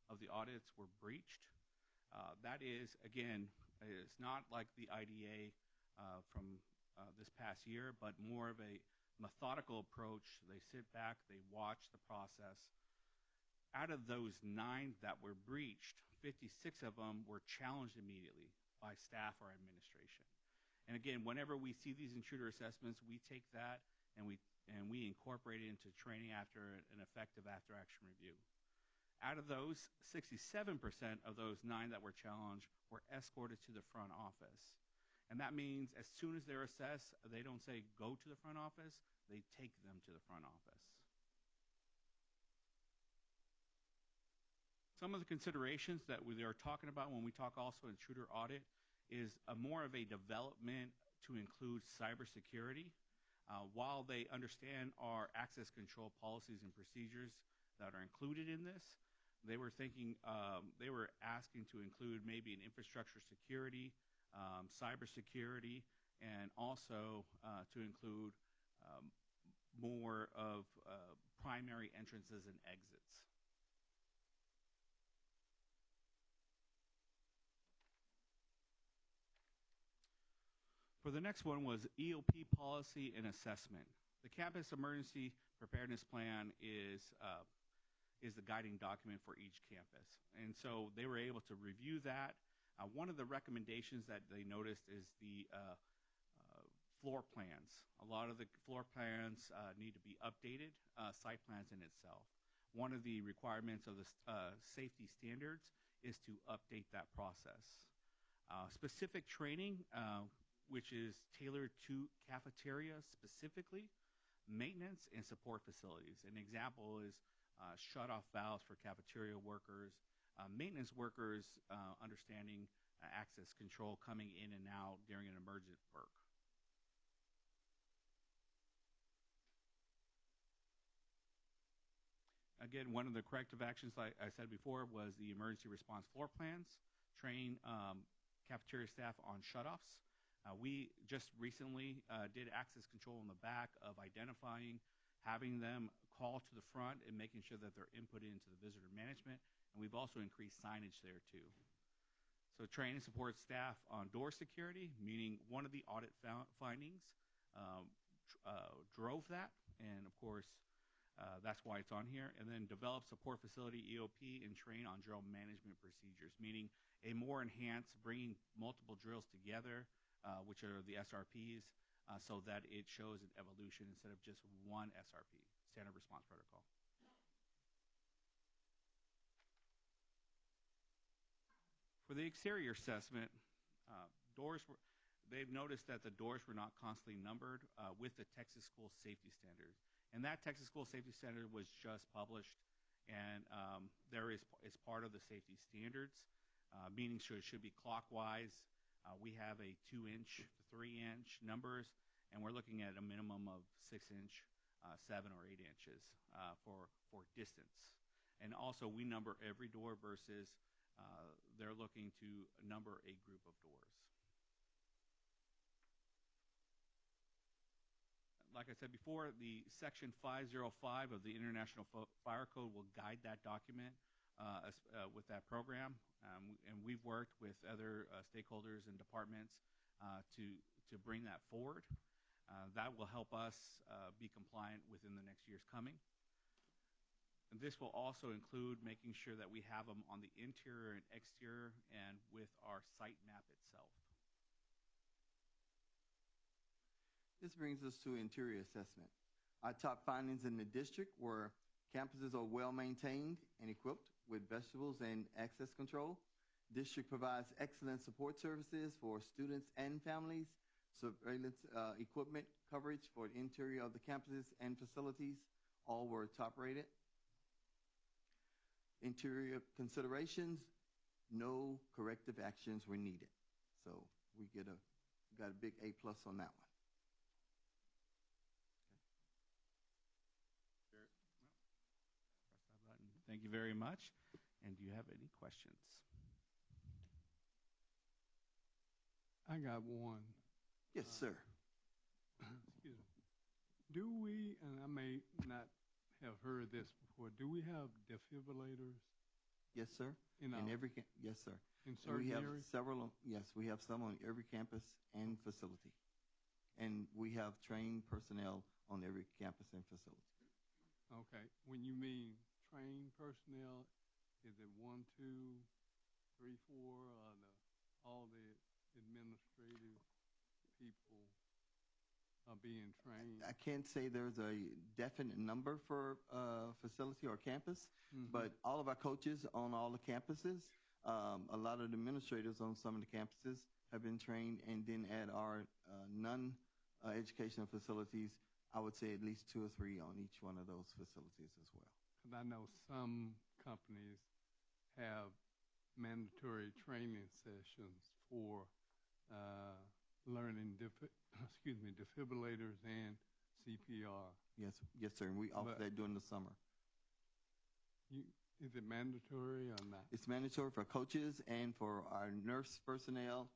of the audits were breached. That is, again, it's not like the IDA from this past year, but more of a methodical approach. They sit back, they watch the process. Out of those 9 that were breached, 56 of them were challenged immediately by staff or administration. And again, whenever we see these intruder assessments, we take that and we incorporate it into training after an effective after-action review. Out of those, 67% of those 9 that were challenged were escorted to the front office. And that means as soon as they're assessed, they don't say, go to the front office, they take them to the front office. Some of the considerations that we are talking about when we talk also intruder audit is more of a development to include cybersecurity. While they understand our access control policies and procedures that are included in this, they were asking to include maybe an infrastructure security, cybersecurity, and also to include more of primary entrances and exits. For the next one was EOP policy and assessment. The campus emergency preparedness plan is the guiding document for each campus. And so they were able to review that. One of the recommendations that they noticed is the floor plans. A lot of the floor plans need to be updated, site plans in itself. One of the requirements of the safety standards is to update that process. Specific training, which is tailored to cafeteria specifically, maintenance and support facilities. An example is shut-off valves for cafeteria workers, maintenance workers understanding access control coming in and out during an emergent work. Again, one of the corrective actions, like I said before, was the emergency response floor plans, train cafeteria staff on shutoffs. We just recently did access control in the back of identifying, having them call to the front and making sure that they're inputted into the visitor management. And we've also increased signage there too. So train and support staff on door security, meaning one of the audit findings drove that. And of course, that's why it's on here. And then develop support facility EOP and train on drill management procedures, meaning a more enhanced bringing multiple drills together, which are the SRPs, so that it shows an evolution instead of just one SRP, standard response protocol. For the exterior assessment, they've noticed that the doors were not constantly numbered with the Texas School Safety Standards. And that Texas School Safety Standard was just published, and there is it's part of the safety standards, meaning it should be clockwise. We have a 2-inch, 3-inch numbers, and we're looking at a minimum of 6-inch, 7 or 8 inches for distance. And also, we number every door versus they're looking to number a group of doors. Like I said before, the Section 505 of the International Fire Code will guide that document with that program. And we've worked with other stakeholders and departments to bring that forward. That will help us be compliant within the next years coming. And this will also include making sure that we have them on the interior and exterior and with our site map itself. This brings us to interior assessment. Our top findings in the district were campuses are well maintained and equipped with vegetables and access control. District provides excellent support services for students and families. Surveillance equipment coverage for the interior of the campuses and facilities, all were top rated. Interior considerations, no corrective actions were needed. So we got a big A+ on that one. Thank you very much. And do you have any questions? I got one. Yes, sir. Excuse me. Do we, and I may not have heard this before, do we have defibrillators? Yes, sir. In yes, sir. In certain we have areas? several. Yes, we have some on every campus and facility, and we have trained personnel on every campus and facility. Okay. When you mean trained personnel, is it 1, 2, 3, 4, all the administrative people are being trained? I can't say there's a definite number for facility or campus, but all of our coaches on all the campuses, a lot of the administrators on some of the campuses have been trained, and then at our non-educational facilities, I would say at least 2 or 3 on each one of those facilities as well. Because I know some companies have mandatory training sessions for learning defibrillators and CPR. Yes, sir. And we offer that during the summer. Is it mandatory or not? It's mandatory for coaches and for our nurse personnel.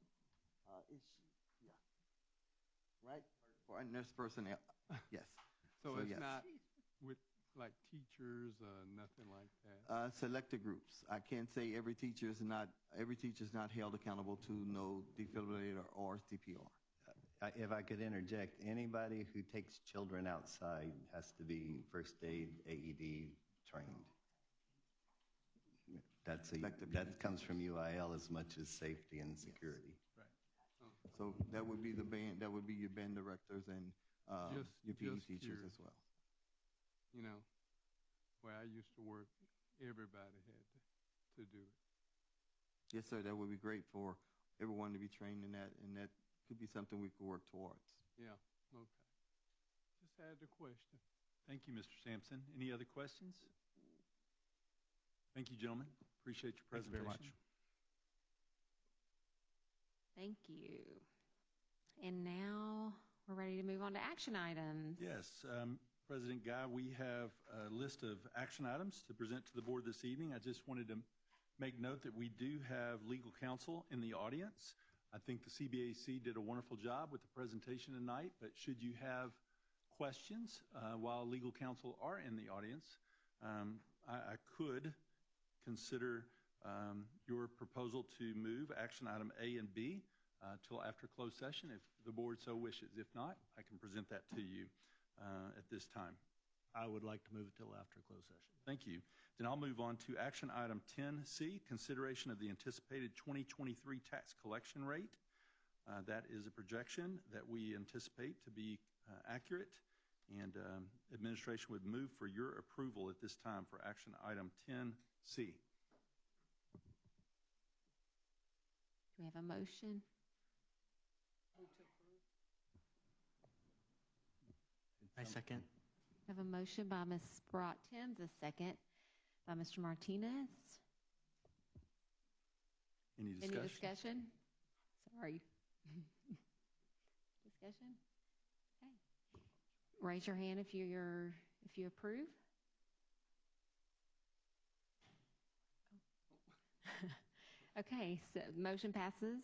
Right? For our nurse personnel. Yes. So it's yes. not with like teachers or nothing like that? Selected groups. I can't say every teacher is not held accountable to no defibrillator or CPR. If I could interject, anybody who takes children outside has to be first aid, AED trained. That comes from UIL as much as safety and security. Yes. Right. So that would be the band. That would be your band directors and your PE teachers as well. You know, where I used to work, everybody had to do it. Yes, sir. That would be great for everyone to be trained in that, and that could be something we could work towards. Yeah. Okay. Just had the question. Thank you, Mr. Sampson. Any other questions? Thank you, gentlemen. Appreciate your presentation. Thank you very much. Thank you. And now we're ready to move on to action items. Yes. President Guy, we have a list of action items to present to the board this evening. I just wanted to make note that we do have legal counsel in the audience. I think the CBAC did a wonderful job with the presentation tonight, but should you have questions while legal counsel are in the audience, I could consider your proposal to move action item A and B till after closed session if the board so wishes. If not, I can present that to you at this time. I would like to move it till after closed session. Thank you. Then I'll move on to action item 10C, consideration of the anticipated 2023 tax collection rate. That is a projection that we anticipate to be accurate, and administration would move for your approval at this time for action item 10C. Do we have a motion? I second. I have a motion by Ms. Sprott-Timms, a second by Mr. Martinez. Any discussion? Any discussion? Sorry. Discussion? Okay. Raise your hand if you approve. Okay, so motion passes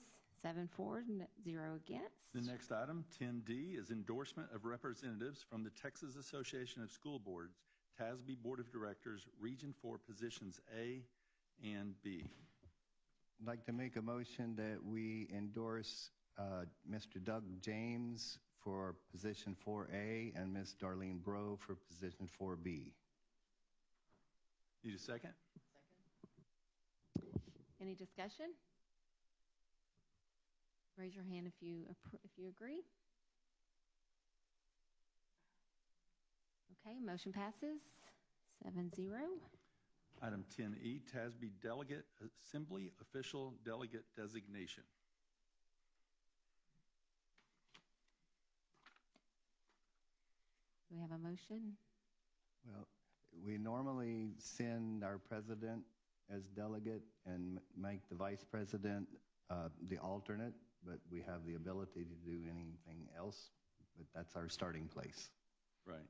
7-4, 0 against. The next item, 10D, is endorsement of representatives from the Texas Association of School Boards, TASB Board of Directors, Region 4, positions A and B. I'd like to make a motion that we endorse Mr. Doug James for position 4A and Ms. Darlene Bro for position 4B. Need a second? Any discussion? Raise your hand if you agree. Okay, motion passes 7-0. Item 10E, TASB Delegate Assembly Official Delegate Designation. Do we have a motion? Well, we normally send our president as delegate and make the vice president the alternate, but we have the ability to do anything else, but that's our starting place. Right.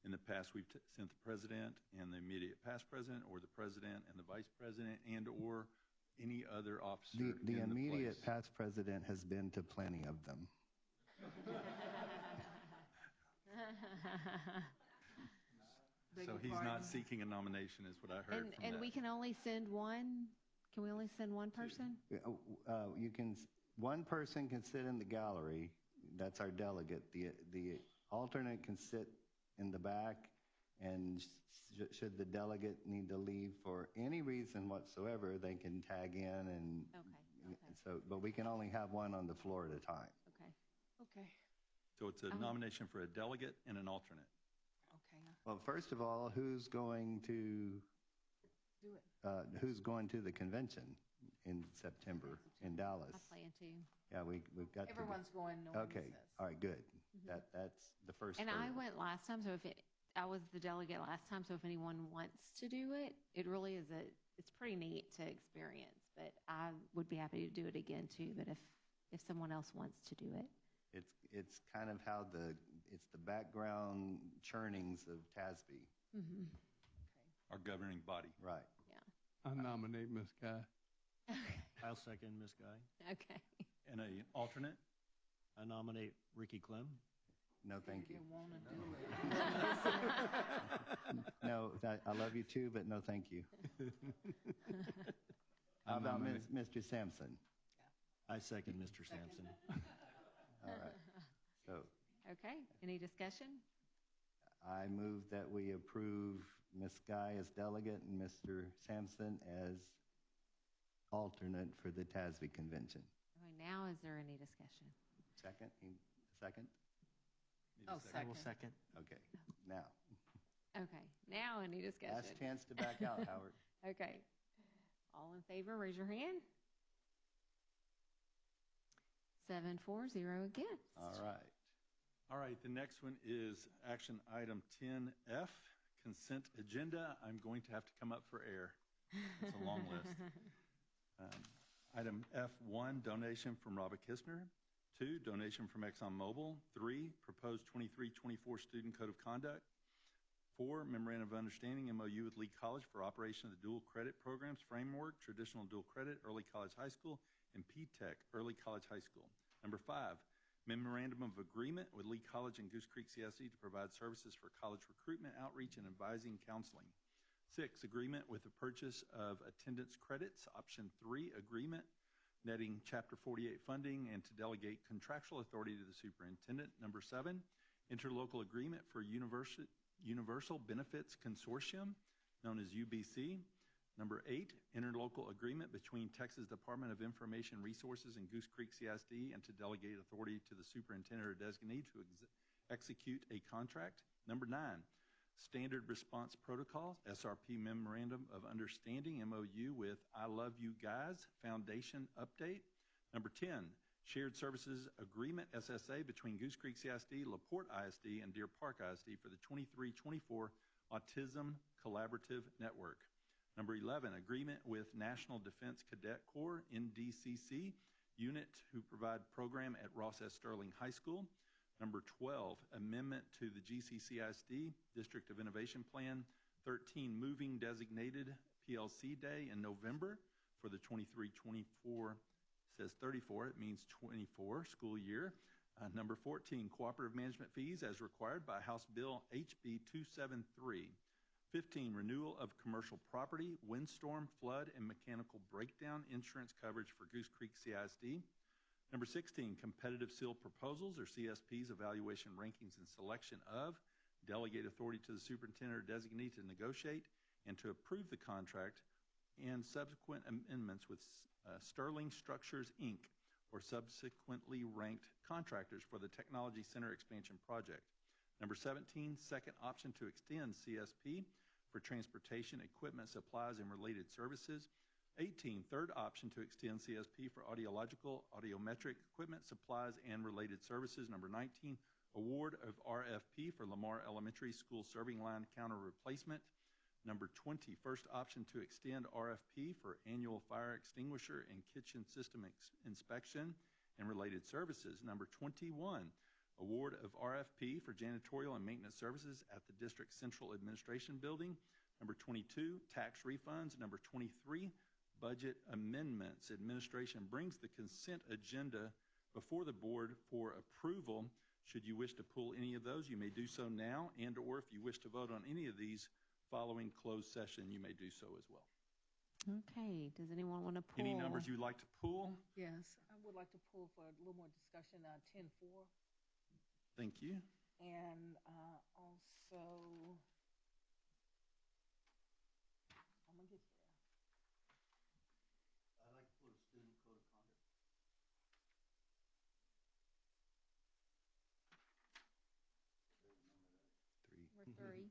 In the past, we've sent the president and the immediate past president, or the president and the vice president, and or any other officer. The immediate past president has been to plenty of them. So he's not seeking a nomination, is what I heard. And we can only send one. Can we only send one person? One person can sit in the gallery. That's our delegate. The alternate can sit in the back, and should the delegate need to leave for any reason whatsoever, they can tag in and. Okay. So, but we can only have one on the floor at a time. Okay. So it's a nomination for a delegate and an alternate. Well, first of all, who's going to do it? Who's going to the convention in September in Dallas? I plan to. Yeah, we've got. Everyone's going. No one Okay. says. All right. Good. That's the first. And I hurdle. went last time, so I was the delegate last time. So if anyone wants to do it, it really is it's pretty neat to experience. But I would be happy to do it again too. But if someone else wants to do it. It's kind of how it's the background churnings of TASB. Mm-hmm. Our governing body. Right. Yeah. I nominate Ms. Guy. Okay. I'll second Ms. Guy. Okay. And an alternate? I nominate Ricky Clem. No, thank you. Want to do it. No, I love you too, but no, thank you. How about Mr. Sampson? I second Mr. Sampson. All right. So. Okay. Any discussion? I move that we approve Ms. Guy as delegate and Mr. Sampson as alternate for the TASB convention. Okay, now is there any discussion? Second? Second? Oh, I will second. Okay. Now. Okay. Now any discussion? Last chance to back out, Howard. Okay. All in favor, raise your hand. 7-4, 0 against. All right. All right, the next one is action item 10F, consent agenda. I'm going to have to come up for air. It's a long list. Item F1, donation from Robert Kistner. 2, donation from ExxonMobil. 3, proposed 23-24 student code of conduct. 4, memorandum of understanding, MOU with Lee College for operation of the dual credit programs framework, traditional dual credit, early college high school, and P-TECH, early college high school. Number 5, memorandum of agreement with Lee College and Goose Creek CISD to provide services for college recruitment, outreach, and advising counseling. 6, agreement with the purchase of attendance credits. Option 3, agreement netting Chapter 48 funding and to delegate contractual authority to the superintendent. Number 7, interlocal agreement for Universal Benefits Consortium, known as UBC. Number 8, interlocal agreement between Texas Department of Information Resources and Goose Creek CISD and to delegate authority to the superintendent or designee to execute a contract. Number 9, standard response protocols, SRP Memorandum of Understanding, MOU with I Love You Guys Foundation update. Number 10, Shared Services Agreement, SSA, between Goose Creek CISD, LaPorte ISD, and Deer Park ISD for the 23-24 Autism Collaborative Network. Number 11, agreement with National Defense Cadet Corps, NDCC, unit who provide program at Ross S. Sterling High School. Number 12, amendment to the GCCISD District of Innovation Plan. 13, moving designated PLC Day in November for the 23-24, says 34, it means 24 school year. Number 14, cooperative management fees as required by House Bill HB 273. 15, renewal of commercial property, windstorm, flood, and mechanical breakdown insurance coverage for Goose Creek CISD. Number 16, competitive seal proposals or CSPs, evaluation, rankings, and selection of, delegate authority to the superintendent or designee to negotiate and to approve the contract and subsequent amendments with Sterling Structures, Inc., or subsequently ranked contractors for the Technology Center Expansion Project. Number 17, second option to extend CSP for transportation, equipment, supplies, and related services. 18, third option to extend CSP for audiological, audiometric equipment, supplies, and related services. Number 19, award of RFP for Lamar Elementary School serving line counter replacement. Number 20, first option to extend RFP for annual fire extinguisher and kitchen system inspection and related services. Number 21, award of RFP for janitorial and maintenance services at the District Central Administration Building. Number 22, tax refunds. Number 23, budget amendments. Administration brings the consent agenda before the board for approval. Should you wish to pull any of those, you may do so now, and or if you wish to vote on any of these following closed session, you may do so as well. Okay, does anyone want to pull? Any numbers you'd like to pull? Yes, I would like to pull for a little more discussion on 10-4. Thank you. And also, I'm going to get there. I'd like to pull a student code of conduct. Number 3.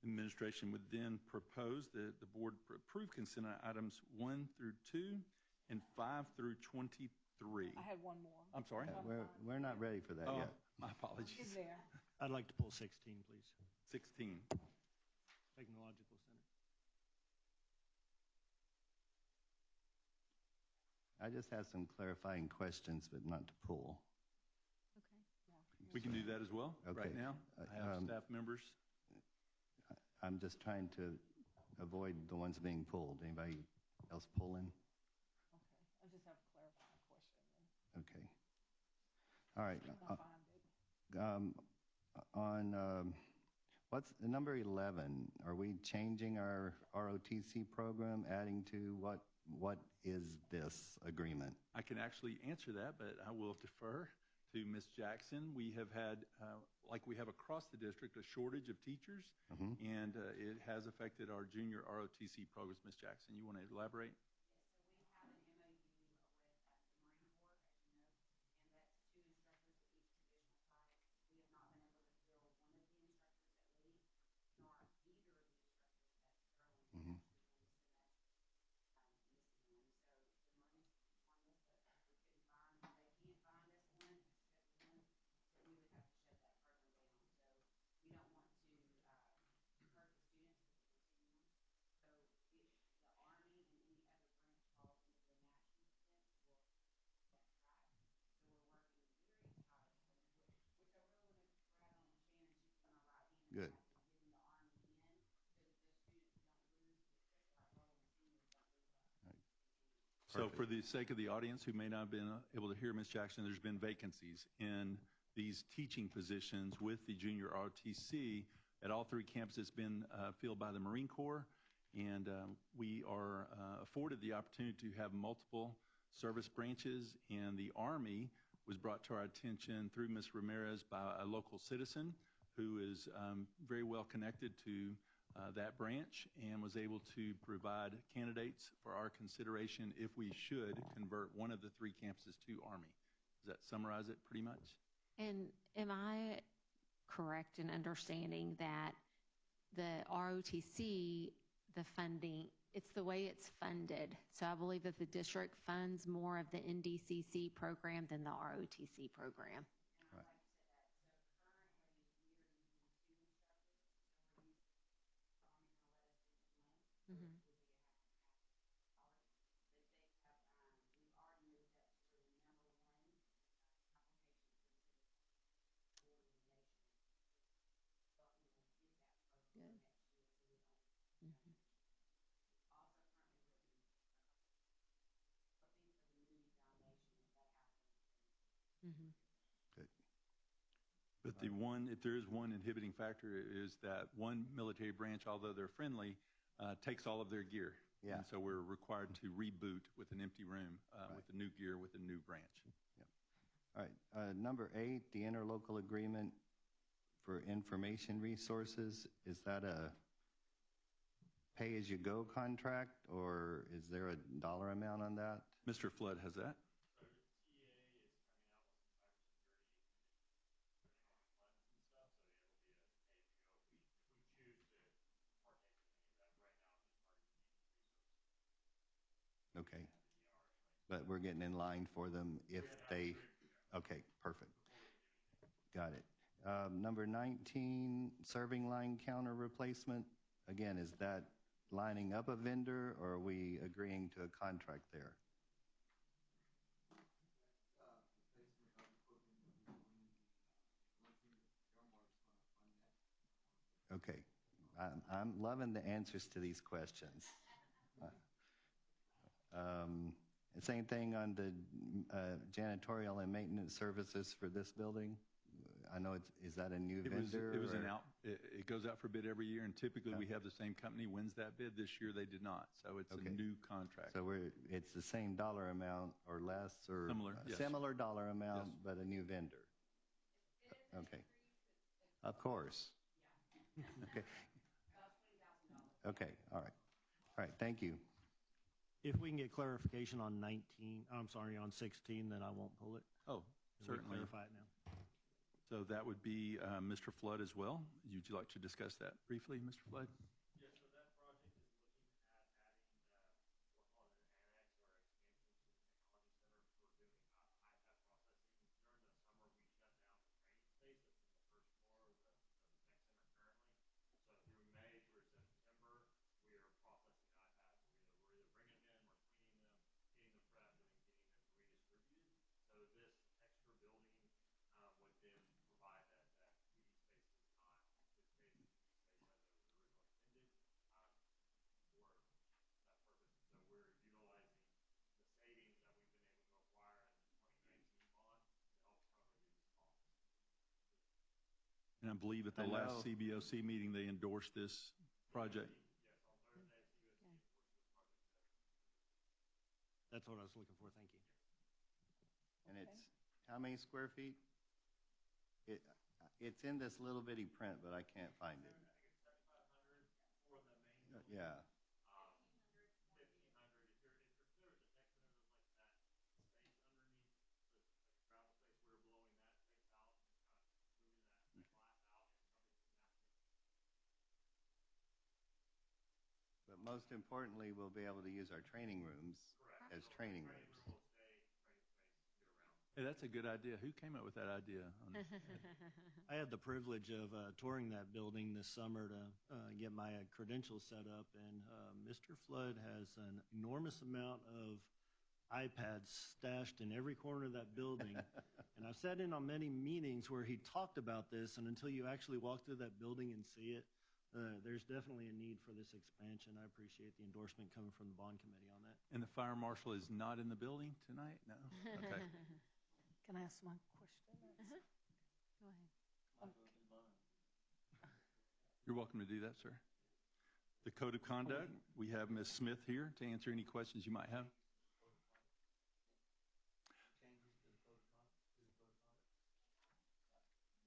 Administration would then propose that the board approve consent items 1 through 2 and 5 through 23. I had one more. I'm sorry? We're not ready for that yet. My apologies. Is there? I'd like to pull 16, please. 16. Technological Center. I just have some clarifying questions, but not to pull. We can do that as well right now. I have staff members. I'm just trying to avoid the ones being pulled. Anybody else pulling? Okay, I just have a clarifying question. Okay. All right. I'll find it. On what's number 11? Are we changing our ROTC program, adding to what is this agreement? I can actually answer that, but I will defer to Ms. Jackson. We have had, like we have across the district, a shortage of teachers, and it has affected our junior ROTC programs. Ms. Jackson, you want to elaborate? Good. So for the sake of the audience who may not have been able to hear Ms. Jackson, there's been vacancies in these teaching positions with the junior ROTC at all 3 campuses been filled by the Marine Corps, and we are afforded the opportunity to have multiple service branches, and the Army was brought to our attention through Ms. Ramirez by a local citizen who is very well connected to that branch and was able to provide candidates for our consideration if we should convert one of the 3 campuses to Army. Does that summarize it pretty much? And am I correct in understanding that the ROTC, the funding It's the way it's funded. So I believe that the district funds more of the NDCC program than the ROTC program. Right. Mm-hmm. Good. Mm-hmm. Mm-hmm. Good. But if there is one inhibiting factor, is that one military branch, although they're friendly, takes all of their gear. Yeah. And so we're required to reboot with an empty room, with the new gear, with a new branch. Yep. All right. Number 8, the interlocal agreement for information resources. Is that a pay-as-you-go contract, or is there a dollar amount on that? Mr. Flood has that. Okay. But we're getting in line for them if they, okay, perfect. Got it. Number 19, serving line counter replacement. Again, is that lining up a vendor, or are we agreeing to a contract there? Okay. I'm loving the answers to these questions. Same thing on the janitorial and maintenance services for this building. I know is that a new vendor? It goes out for bid every year, and typically we have the same company wins that bid. This year they did not, so it's a new contract. So it's the same dollar amount or less, or similar, yes. Similar dollar amount, yes. but a new vendor. Okay. Of course. Okay. Okay. All right. All right. Thank you. If we can get clarification on 16, then I won't pull it. Oh, certainly. Clarify it now. So that would be Mr. Flood as well. Would you like to discuss that briefly, Mr. Flood? Yes, so that project is looking at adding, we'll call it an annex or expansion to the technology center for doing iPad processing. During the summer, we shut down the training space that's in the first floor of the tech center currently. So through May through September, we are processing iPads. We're either bringing them in, we're cleaning them, getting them prepped, and then getting them redistributed. So this extra building would then provide that PD space this time. It stays in PD space as it was originally intended for that purpose. So we're utilizing the savings that we've been able to acquire in the 2019 bond to help cover these costs. And I believe at the last CBOC meeting, they endorsed this project. Yes, on Thursday, CBOC endorsed this project. That's what I was looking for. Thank you. And it's how many square feet? It's in this little bitty print, but I can't find it. I think it's 7,500 for the main building. Yeah. 1,500. If you're familiar with the tech center, there's like that space underneath the gravel space. We're blowing that space out and kind of moving that glass out and something in that space. But most importantly, we'll be able to use our training rooms as training rooms. Hey, that's a good idea. Who came up with that idea? I had the privilege of touring that building this summer to get my credentials set up, and Mr. Flood has an enormous amount of iPads stashed in every corner of that building. And I've sat in on many meetings where he talked about this, and until you actually walk through that building and see it, there's definitely a need for this expansion. I appreciate the endorsement coming from the bond committee on that. And the fire marshal is not in the building tonight? No? Okay. Can I ask one question? Go ahead. You're welcome to do that, sir. The code of conduct, we have Ms. Smith here to answer any questions you might have.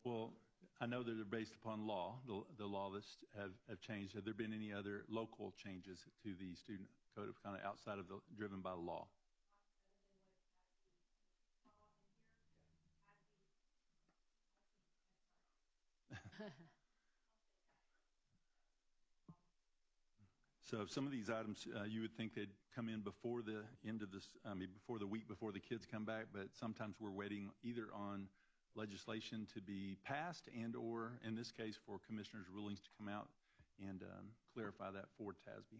Well, I know that they're based upon law, the law that have changed. Have there been any other local changes to the student code of conduct outside of the driven by law? So some of these items, you would think they'd come in before the end of this, before the week before the kids come back, but sometimes we're waiting either on legislation to be passed and or, in this case, for commissioners' rulings to come out and clarify that for TASB.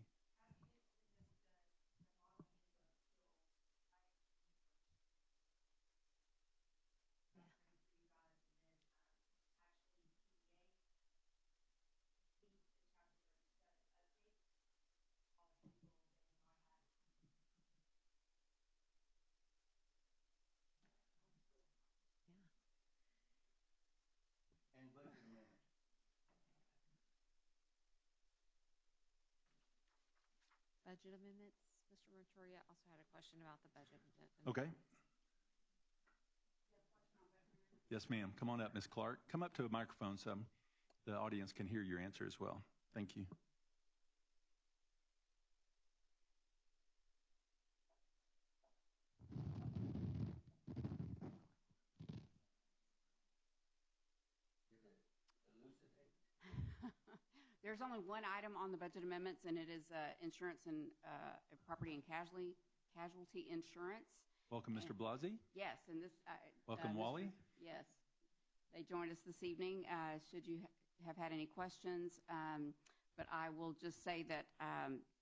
And budget amendment. Budget amendments. Mr. Montoya also had a question about the budget amendments. Okay. Yes, ma'am. Come on up, Ms. Clark. Come up to a microphone so the audience can hear your answer as well. Thank you. There's only one item on the budget amendments, and it is insurance and property and casualty insurance. Welcome, Mr. Blasey. Yes, and this. Welcome, Wally. Yes, they joined us this evening. Should you have had any questions, but I will just say that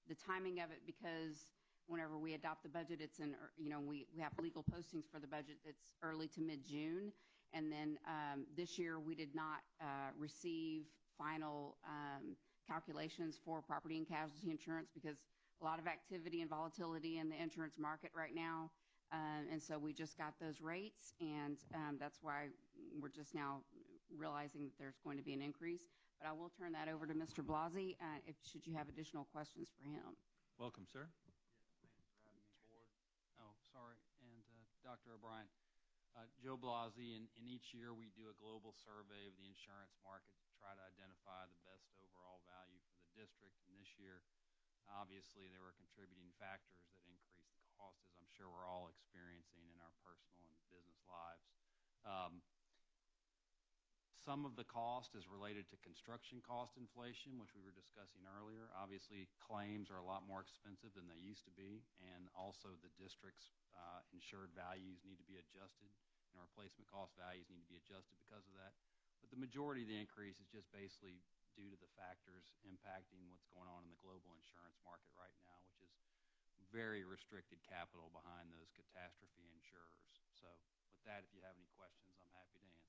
the timing of it, because whenever we adopt the budget, it's in, we have legal postings for the budget that's early to mid-June, and then this year we did not receive final calculations for property and casualty insurance because a lot of activity and volatility in the insurance market right now. And so we just got those rates, and that's why we're just now realizing that there's going to be an increase. But I will turn that over to Mr. Blasey should you have additional questions for him. Welcome, sir. Oh, sorry. And Dr. O'Brien, Joe Blasey, in each year we do a global survey of the insurance market to try to identify the best overall value for the district. And this year, obviously, there were contributing factors that increased the cost, as I'm sure we're all experiencing in our personal and business lives. Some of the cost is related to construction cost inflation, which we were discussing earlier. Obviously, claims are a lot more expensive than they used to be, and also the district's insured values need to be adjusted, and replacement cost values need to be adjusted because of that. But the majority of the increase is just basically due to the factors impacting what's going on in the global insurance market right now, which is very restricted capital behind those catastrophe insurers. So with that, if you have any questions, I'm happy to answer.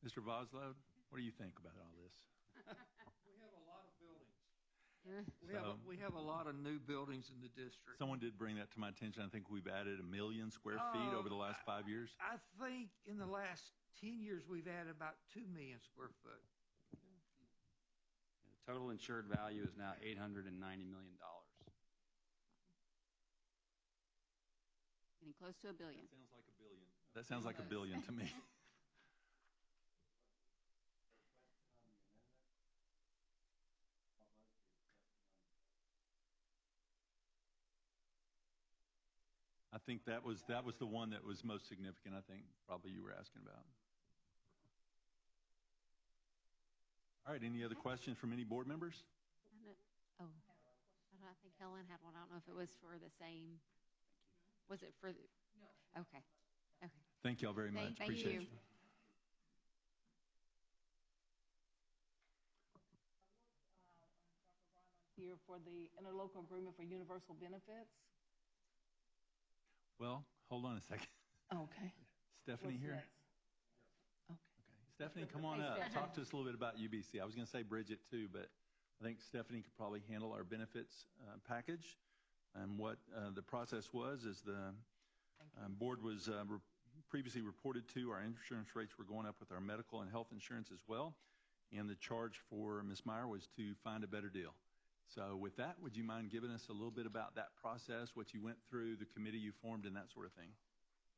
Mr. Vosloo, what do you think about all this? We have a lot of buildings. We have a lot of new buildings in the district. Someone did bring that to my attention. I think we've added 1 million square feet over the last 5 years. I think in the last 10 years we've added about 2 million square foot. The total insured value is now $890 million. Getting close to $1 billion. That sounds like $1 billion. That sounds like $1 billion to me. I think that was the one that was most significant, I think, probably you were asking about. All right, any other questions from any board members? I think Helen had one. I don't know if it was for the same. Was it for? No. Okay. Okay. Thank y'all very much. Appreciate you. Here for the interlocal agreement for universal benefits. Well, hold on a second. Okay. Stephanie here? Okay. Stephanie, come on up. Talk to us a little bit about UBC. I was going to say Bridget too, but I think Stephanie could probably handle our benefits package. And what the process was is the board was previously reported to our insurance rates were going up with our medical and health insurance as well. And the charge for Ms. Meyer was to find a better deal. So with that, would you mind giving us a little bit about that process, what you went through, the committee you formed, and that sort of thing?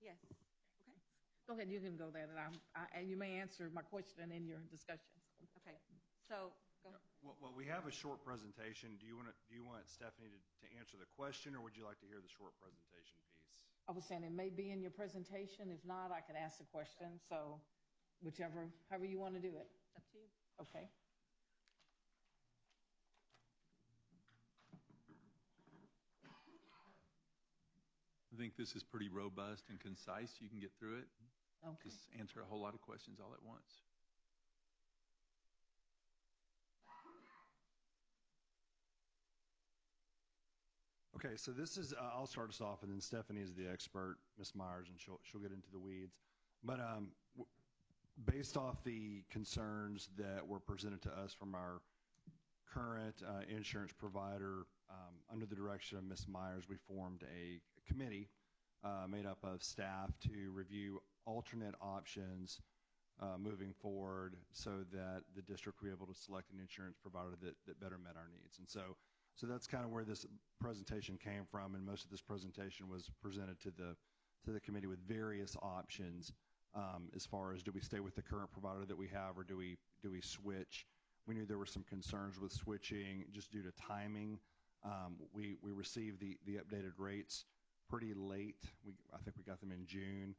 Yes. Okay. Go ahead. You can go there, and you may answer my question in your discussion. Okay. So go ahead. Well, we have a short presentation. Do you want Stephanie to answer the question, or would you like to hear the short presentation piece? I was saying it may be in your presentation. If not, I could ask the question. So however you want to do it. It's up to you. Okay. I think this is pretty robust and concise. You can get through it. Okay. Just answer a whole lot of questions all at once. Okay, so this is, I'll start us off, and then Stephanie is the expert, Ms. Myers, and she'll get into the weeds. But based off the concerns that were presented to us from our current insurance provider, under the direction of Ms. Myers, we formed a committee made up of staff to review alternate options moving forward so that the district will be able to select an insurance provider that better met our needs. And so that's kind of where this presentation came from, and most of this presentation was presented to the committee with various options as far as, do we stay with the current provider that we have, or do we switch? We knew there were some concerns with switching just due to timing. We received the updated rates pretty late. I think we got them in June.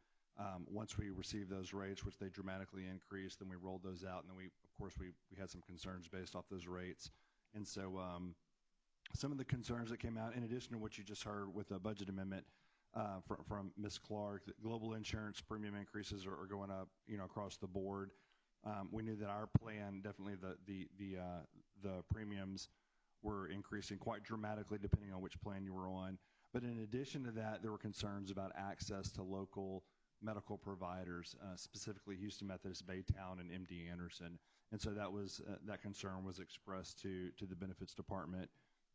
Once we received those rates, which they dramatically increased, then we rolled those out, and then of course we had some concerns based off those rates. And so some of the concerns that came out, in addition to what you just heard with the budget amendment from Ms. Clark, that global insurance premium increases are going up, across the board. We knew that our plan, definitely the premiums were increasing quite dramatically depending on which plan you were on. But in addition to that, there were concerns about access to local medical providers, specifically Houston Methodist, Baytown, and MD Anderson. And so that concern was expressed to the benefits department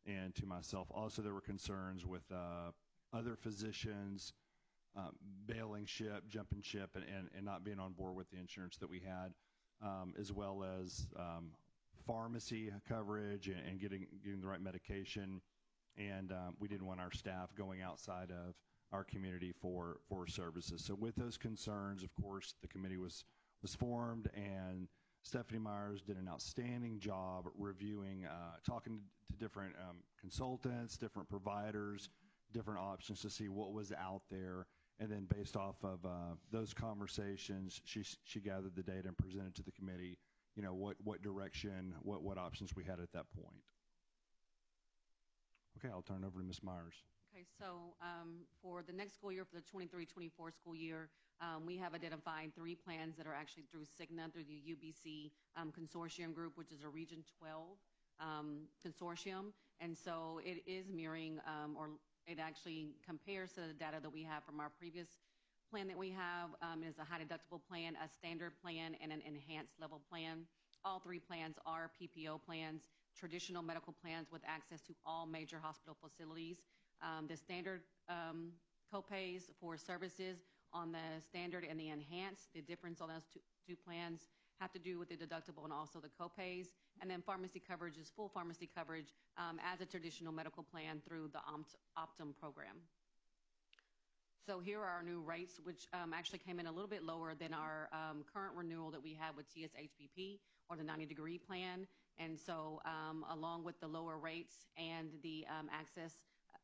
and to myself. Also, there were concerns with other physicians bailing ship, jumping ship, and not being on board with the insurance that we had, as well as pharmacy coverage and getting the right medication. And we didn't want our staff going outside of our community for services. So with those concerns, of course, the committee was formed, and Stephanie Myers did an outstanding job reviewing, talking to different consultants, different providers, different options to see what was out there. And then based off of those conversations, she gathered the data and presented to the committee, what direction, what options we had at that point. Okay, I'll turn it over to Ms. Myers. Okay, so for the next school year, for the 23-24 school year, we have identified 3 plans that are actually through Cigna, through the UBC consortium group, which is a Region 12 consortium. And so it is mirroring, or it actually compares to the data that we have from our previous plan that we have. It is a high deductible plan, a standard plan, and an enhanced level plan. All 3 plans are PPO plans, traditional medical plans with access to all major hospital facilities. The standard copays for services on the standard and the enhanced, the difference on those two plans have to do with the deductible and also the copays. And then pharmacy coverage is full pharmacy coverage as a traditional medical plan through the Optum program. So here are our new rates, which actually came in a little bit lower than our current renewal that we have with TSHPP, or the 90-degree plan. And so along with the lower rates and the access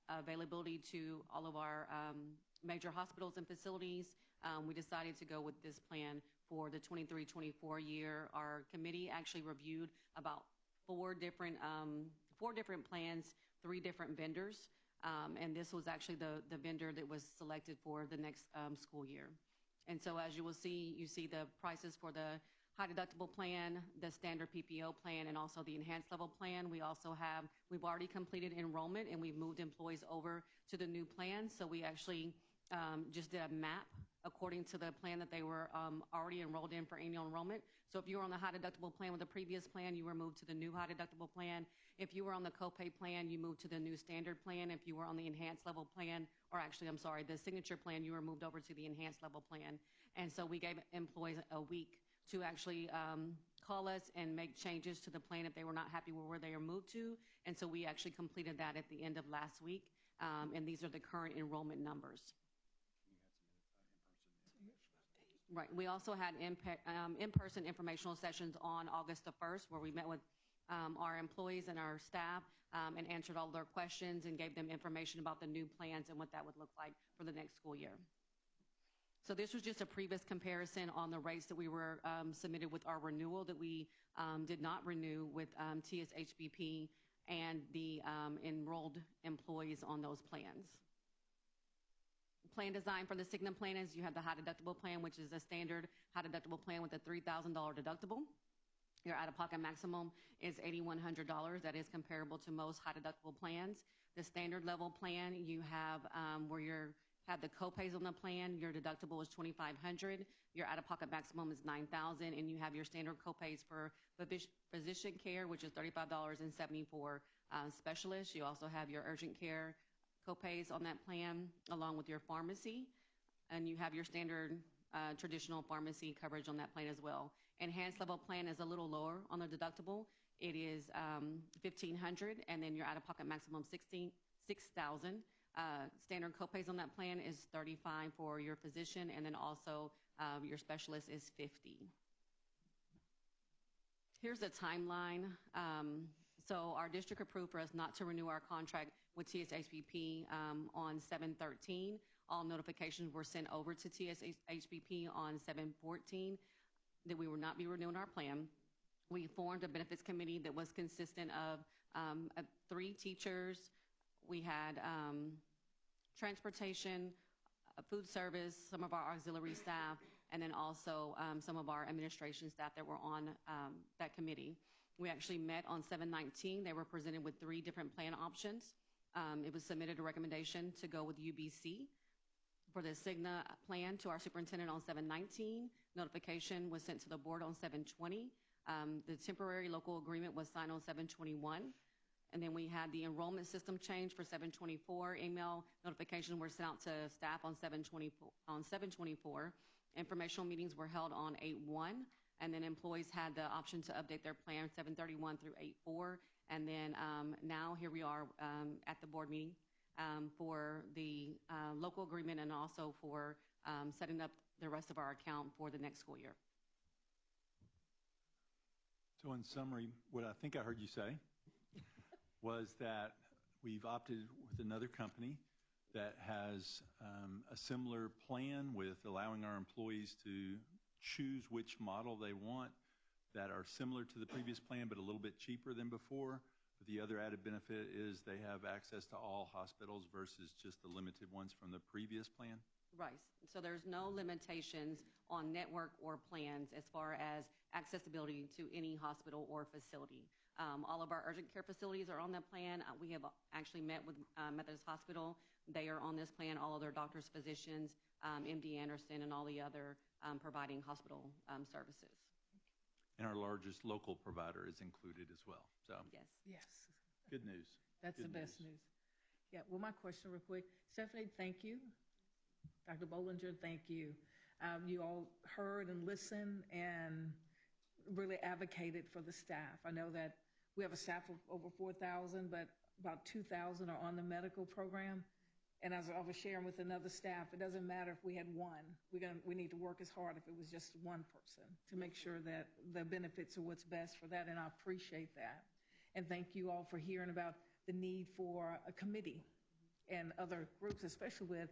availability to all of our major hospitals and facilities, we decided to go with this plan for the 23-24 year. Our committee actually reviewed about 4 different plans, 3 different vendors. And this was actually the vendor that was selected for the next school year. And so as you will see, you see the prices for the high deductible plan, the standard PPO plan, and also the enhanced level plan. We've already completed enrollment, and we've moved employees over to the new plan. So we actually just did a map according to the plan that they were already enrolled in for annual enrollment. So if you were on the high deductible plan with the previous plan, you were moved to the new high deductible plan. If you were on the copay plan, you moved to the new standard plan. If you were on the enhanced level plan, or actually, I'm sorry, the signature plan, you were moved over to the enhanced level plan. And so we gave employees a week to actually call us and make changes to the plan if they were not happy with where they are moved to. And so we actually completed that at the end of last week. And these are the current enrollment numbers. Right. We also had in-person informational sessions on August the 1st, where we met with our employees and our staff and answered all their questions and gave them information about the new plans and what that would look like for the next school year. So this was just a previous comparison on the rates that we were submitted with our renewal that we did not renew with TSHBP and the enrolled employees on those plans. Plan design for the Cigna plan is you have the high deductible plan, which is a standard high deductible plan with a $3,000 deductible. Your out-of-pocket maximum is $8,100. That is comparable to most high deductible plans. The standard level plan, you have where you have the copays on the plan. Your deductible is $2,500. Your out-of-pocket maximum is $9,000, and you have your standard copays for physician care, which is $35.70 for specialists. You also have your urgent care copays on that plan, along with your pharmacy, and you have your standard traditional pharmacy coverage on that plan as well. Enhanced level plan is a little lower on the deductible. It is $1,500, and then your out-of-pocket maximum $6,000. Standard copays on that plan is $35 for your physician, and then also your specialist is $50. Here's the timeline. So our district approved for us not to renew our contract with TSHBP on 7/13. All notifications were sent over to TSHBP on 7/14 that we would not be renewing our plan. We formed a benefits committee that was consistent of 3 teachers. We had transportation, food service, some of our auxiliary staff, and then also some of our administration staff that were on that committee. We actually met on 7/19. They were presented with 3 different plan options. It was submitted a recommendation to go with UBC for the Cigna plan to our superintendent on 7/19. Notification was sent to the board on 7/20. The temporary local agreement was signed on 7/21. And then we had the enrollment system change for 7/24. Email notifications were sent out to staff on 7/24. Informational meetings were held on 8/1. And then employees had the option to update their plan 7/31 through 8/4. And then now here we are at the board meeting for the local agreement and also for setting up the rest of our account for the next school year. So in summary, what I think I heard you say was that we've opted with another company that has a similar plan with allowing our employees to choose which model they want that are similar to the previous plan but a little bit cheaper than before. But the other added benefit is they have access to all hospitals versus just the limited ones from the previous plan. Right. So there's no limitations on network or plans as far as accessibility to any hospital or facility. All of our urgent care facilities are on that plan. We have actually met with Methodist Hospital. They are on this plan. All of their doctors, physicians, MD Anderson, and all the other providing hospital services. And our largest local provider is included as well. So yes. Yes. Good news. That's Good the best news. Yeah. Well, my question real quick. Stephanie, thank you. Dr. Bollinger, thank you. You all heard and listened and really advocated for the staff. I know that we have a staff of over 4,000, but about 2,000 are on the medical program. And as I was sharing with another staff, it doesn't matter if we had one. We need to work as hard if it was just one person to make sure that the benefits are what's best for that, and I appreciate that. And thank you all for hearing about the need for a committee and other groups, especially with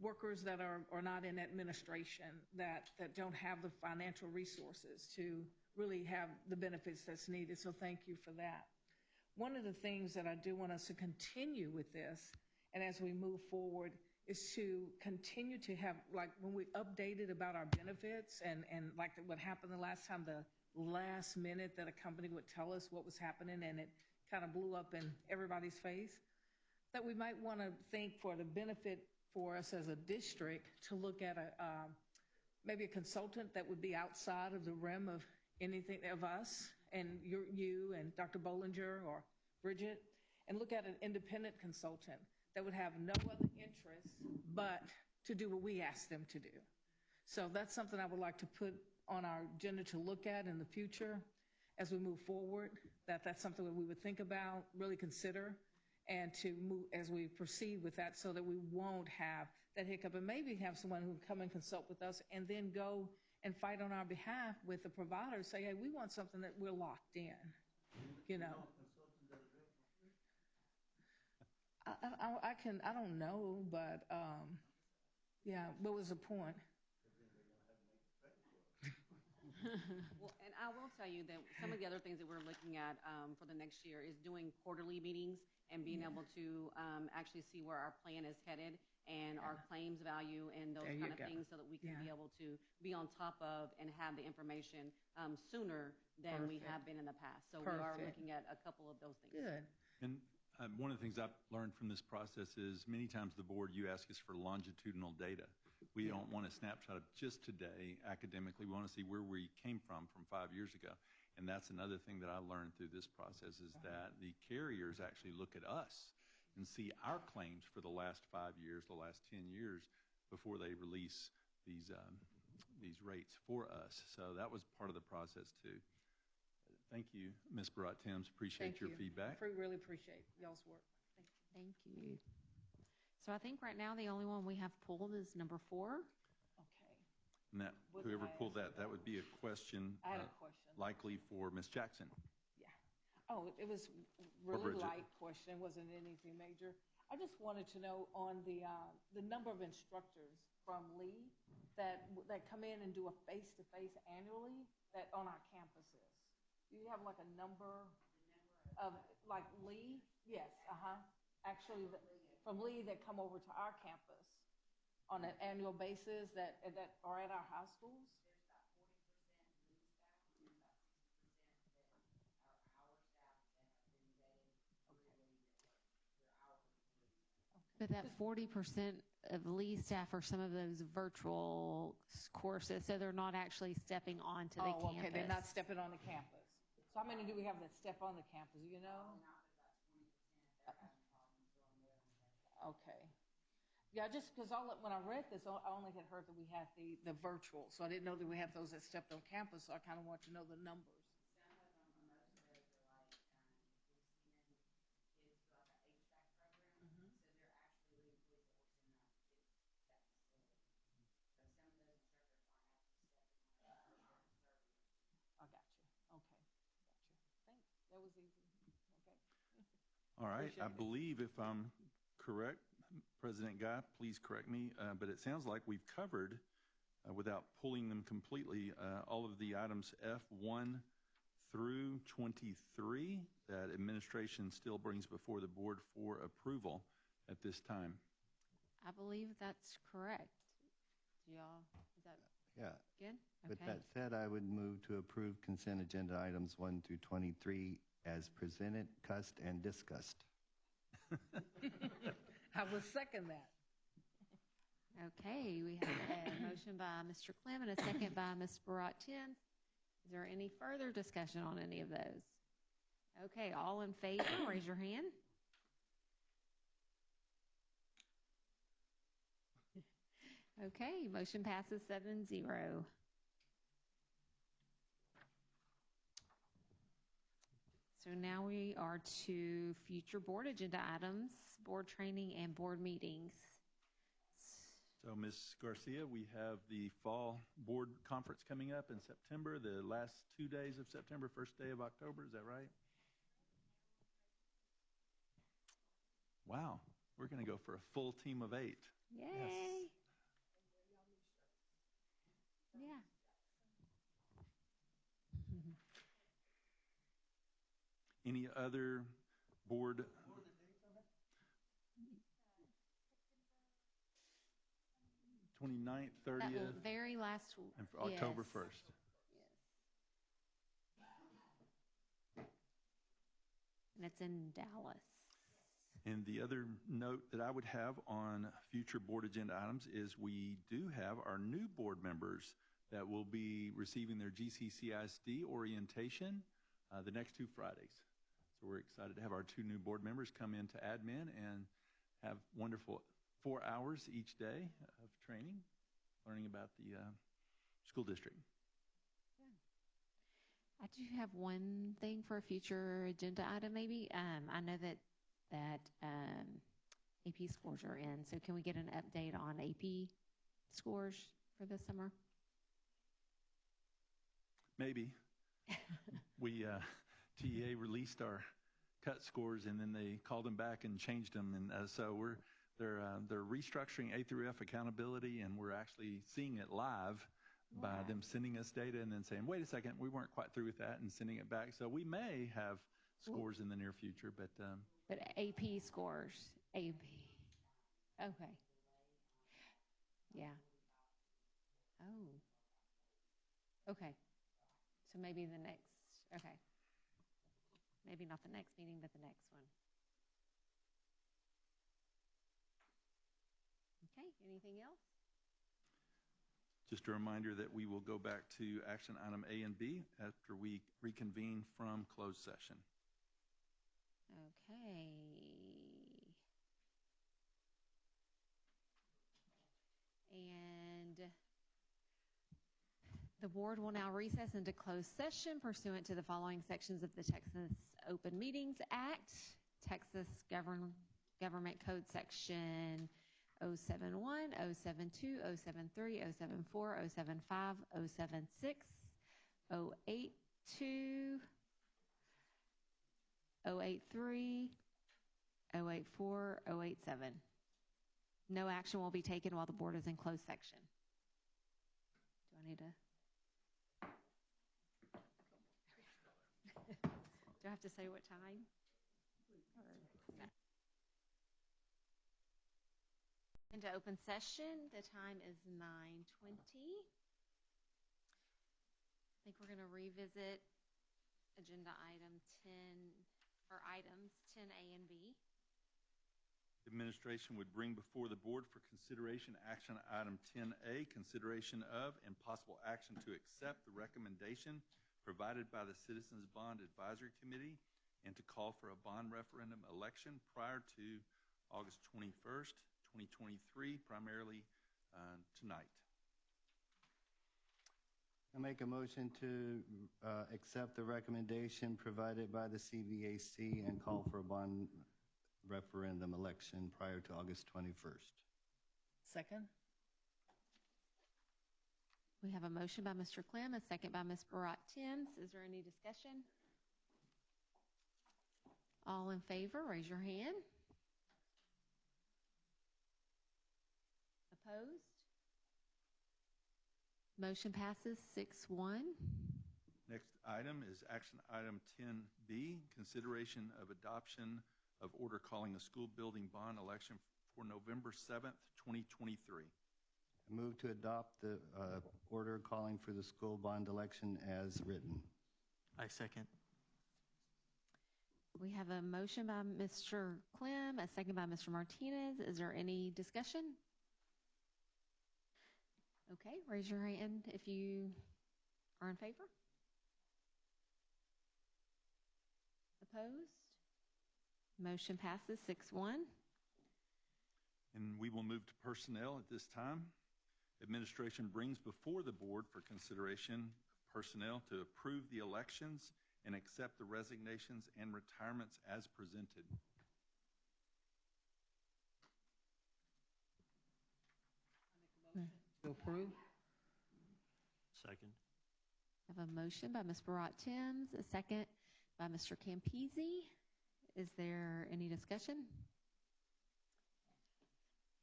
workers that are not in administration, that don't have the financial resources to really have the benefits that's needed. So thank you for that. One of the things that I do want us to continue with this, and as we move forward, is to continue to have, like when we updated about our benefits and like what happened the last time, the last minute that a company would tell us what was happening and it kind of blew up in everybody's face, that we might want to think for the benefit for us as a district to look at maybe a consultant that would be outside of the realm of anything of us and you and Dr. Bollinger or Bridget, and look at an independent consultant that would have no other interest but to do what we ask them to do. So that's something I would like to put on our agenda to look at in the future as we move forward, that's something that we would think about, really consider, and to move as we proceed with that so that we won't have that hiccup, and maybe have someone who come and consult with us and then go and fight on our behalf with the provider, say, hey, we want something that we're locked in, you know. I don't know, but yeah, what was the point? Well, and I will tell you that some of the other things that we're looking at for the next year is doing quarterly meetings and being able to actually see where our plan is headed and our claims value and those There you kind of go. things so that we can be able to be on top of and have the information sooner than we Perfect. have been in the past. So we are Perfect. looking at a couple of those things. Good. And one of the things I've learned from this process is many times the board, you ask us for longitudinal data. We don't want a snapshot of just today academically. We want to see where we came from 5 years ago. And that's another thing that I learned through this process is that the carriers actually look at us and see our claims for the last 5 years, the last 10 years before they release these rates for us. So that was part of the process too. Thank you, Ms. Barat-Timms. Appreciate your feedback. We really appreciate y'all's work. Thank you. So I think right now the only one we have pulled is number 4. Okay. And that, whoever pulled that would be a question, I had a question. likely for Ms. Jackson. Yeah. Oh, it was really light question. It wasn't anything major. I just wanted to know on the number of instructors from Lee that come in and do a face-to-face annually that on our campuses. Do you have like a number of like Lee? Yes. Actually, from Lee that come over to our campus on an annual basis that are at our high schools. But that 40% of Lee staff are some of those virtual courses, so they're not actually stepping onto the campus. Okay, they're not stepping on the campus. So how many do we have that step on the campus, do you know? Okay. Yeah, just because when I read this, I only had heard that we had the virtual, so I didn't know that we had those that stepped on campus, so I kind of want to know the numbers. I got you. Okay. Got you. Thanks. That was easy. Okay. All right. I Appreciate it. believe if I'm correct, President Guy, please correct me, but it sounds like we've covered, without pulling them completely, all of the items F1 through 23 that administration still brings before the board for approval at this time. I believe that's correct. Y'all, is that good? With Okay. that said, I would move to approve consent agenda items 1 through 23 as presented, cussed, and discussed. I will second that. Okay, we have a motion by Mr. Clem and a second by Ms. Barat-Timms. Is there any further discussion on any of those? Okay, all in favor, raise your hand. Okay, motion passes 7-0. So now we are to future board agenda items, board training, and board meetings. So, Ms. Garcia, we have the fall board conference coming up in September, the last 2 days of September, first day of October. Is that right? Wow. We're going to go for a full team of 8. Yay. Yes. Yeah. Any other board? What are the dates on that? 29th, 30th, That very last and for October yes. 1st. Yes. And it's in Dallas. And the other note that I would have on future board agenda items is we do have our new board members that will be receiving their GCCISD orientation the next 2 Fridays. So we're excited to have our 2 new board members come into admin and have wonderful 4 hours each day of training, learning about the school district. I do have one thing for a future agenda item, maybe. I know that AP scores are in, so can we get an update on AP scores for this summer? Maybe. We TEA released our cut scores, and then they called them back and changed them, and so they're restructuring A through F accountability, and we're actually seeing it live by them sending us data and then saying, wait a second, we weren't quite through with that, and sending it back. So we may have scores in the near future, but AP scores, AP. Okay. Yeah. Oh. Okay. So maybe the next, okay. Maybe not the next meeting, but the next one. Okay, anything else? just a reminder that we will go back to action item A and B after we reconvene from closed session. Okay. And the board will now recess into closed session pursuant to the following sections of the Texas Open Meetings Act, Texas Government Code Section 071, 072, 073, 074, 075, 076, 082, 083, 084, 087. No action will be taken while the board is in closed section. Do I need to? Do I have to say what time? Into open session, the time is 9:20. I think we're going to revisit agenda item 10, or items 10A and B. Administration would bring before the board for consideration action item 10A, consideration of and possible action to accept the recommendation provided by the Citizens Bond Advisory Committee and to call for a bond referendum election prior to August 21st, 2023, primarily tonight. I make a motion to accept the recommendation provided by the CBAC and call for a bond referendum election prior to August 21st. Second. We have a motion by Mr. Clem, a second by Ms. Barat-Timms. Is there any discussion? All in favor, raise your hand. Opposed? Motion passes 6-1. Next item is action item 10B, consideration of adoption of order calling a school building bond election for November 7th, 2023. I move to adopt the order calling for the school bond election as written. I second. We have a motion by Mr. Clem, a second by Mr. Martinez. Is there any discussion? Okay, raise your hand if you are in favor. Opposed? Motion passes 6-1. And we will move to personnel at this time. Administration brings before the board for consideration personnel to approve the elections and accept the resignations and retirements as presented. To approve. Second. I have a motion by Ms. Barat-Timms, a second by Mr. Campisi. Is there any discussion?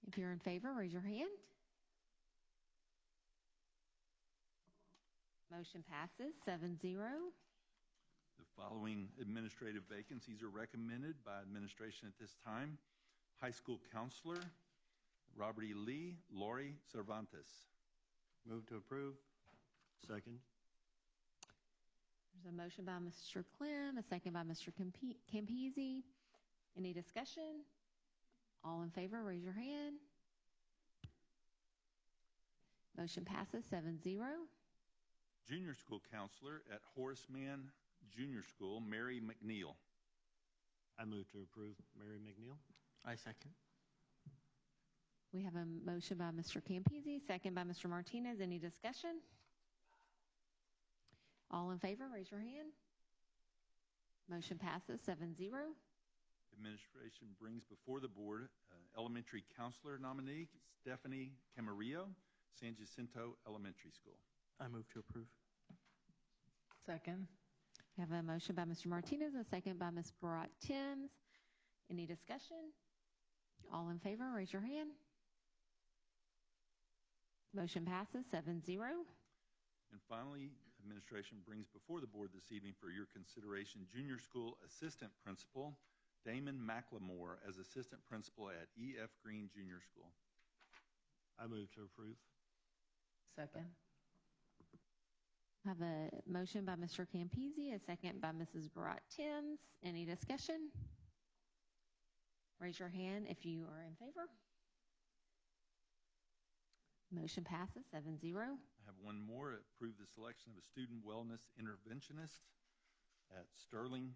If you're in favor, raise your hand. Motion passes 7-0. The following administrative vacancies are recommended by administration at this time. High school counselor, Robert E. Lee, Lori Cervantes. Move to approve. Second. There's a motion by Mr. Clem, a second by Mr. Campisi. Any discussion? All in favor, raise your hand. Motion passes 7-0. Junior school counselor at Horace Mann Junior School, Mary McNeil. I move to approve Mary McNeil. I second. We have a motion by Mr. Campisi, second by Mr. Martinez. Any discussion? All in favor, raise your hand. Motion passes 7-0. Administration brings before the board elementary counselor nominee, Stephanie Camarillo, San Jacinto Elementary School. I move to approve. Second. We have a motion by Mr. Martinez, a second by Ms. Barat-Timms. Any discussion? All in favor, raise your hand. Motion passes 7-0. And finally, administration brings before the board this evening for your consideration junior school assistant principal, Damon McLemore, as assistant principal at E.F. Green Junior School. I move to approve. Second. I have a motion by Mr. Campese, a second by Mrs. Barat-Timms. Any discussion? Raise your hand if you are in favor. Motion passes 7-0. I have one more. Approve the selection of a student wellness interventionist at Sterling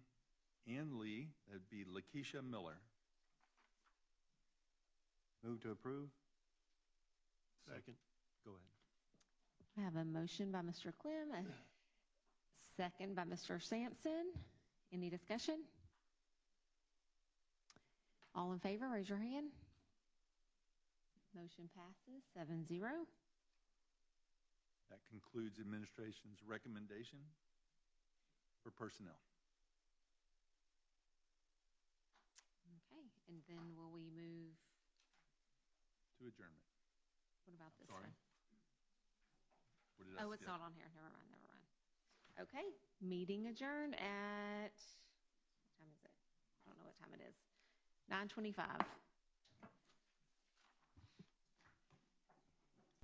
and Lee. That'd be Lakeisha Miller. Move to approve. Second. Go ahead. I have a motion by Mr. Clem, a second by Mr. Sampson. Any discussion? All in favor, raise your hand. Motion passes 7-0. That concludes administration's recommendation for personnel. Okay, and then will we move to adjournment? What about this Sorry. one? What did I Oh, it's skip? not on here. Never mind. Okay, meeting adjourned at, what time is it? I don't know what time it is. 9:25.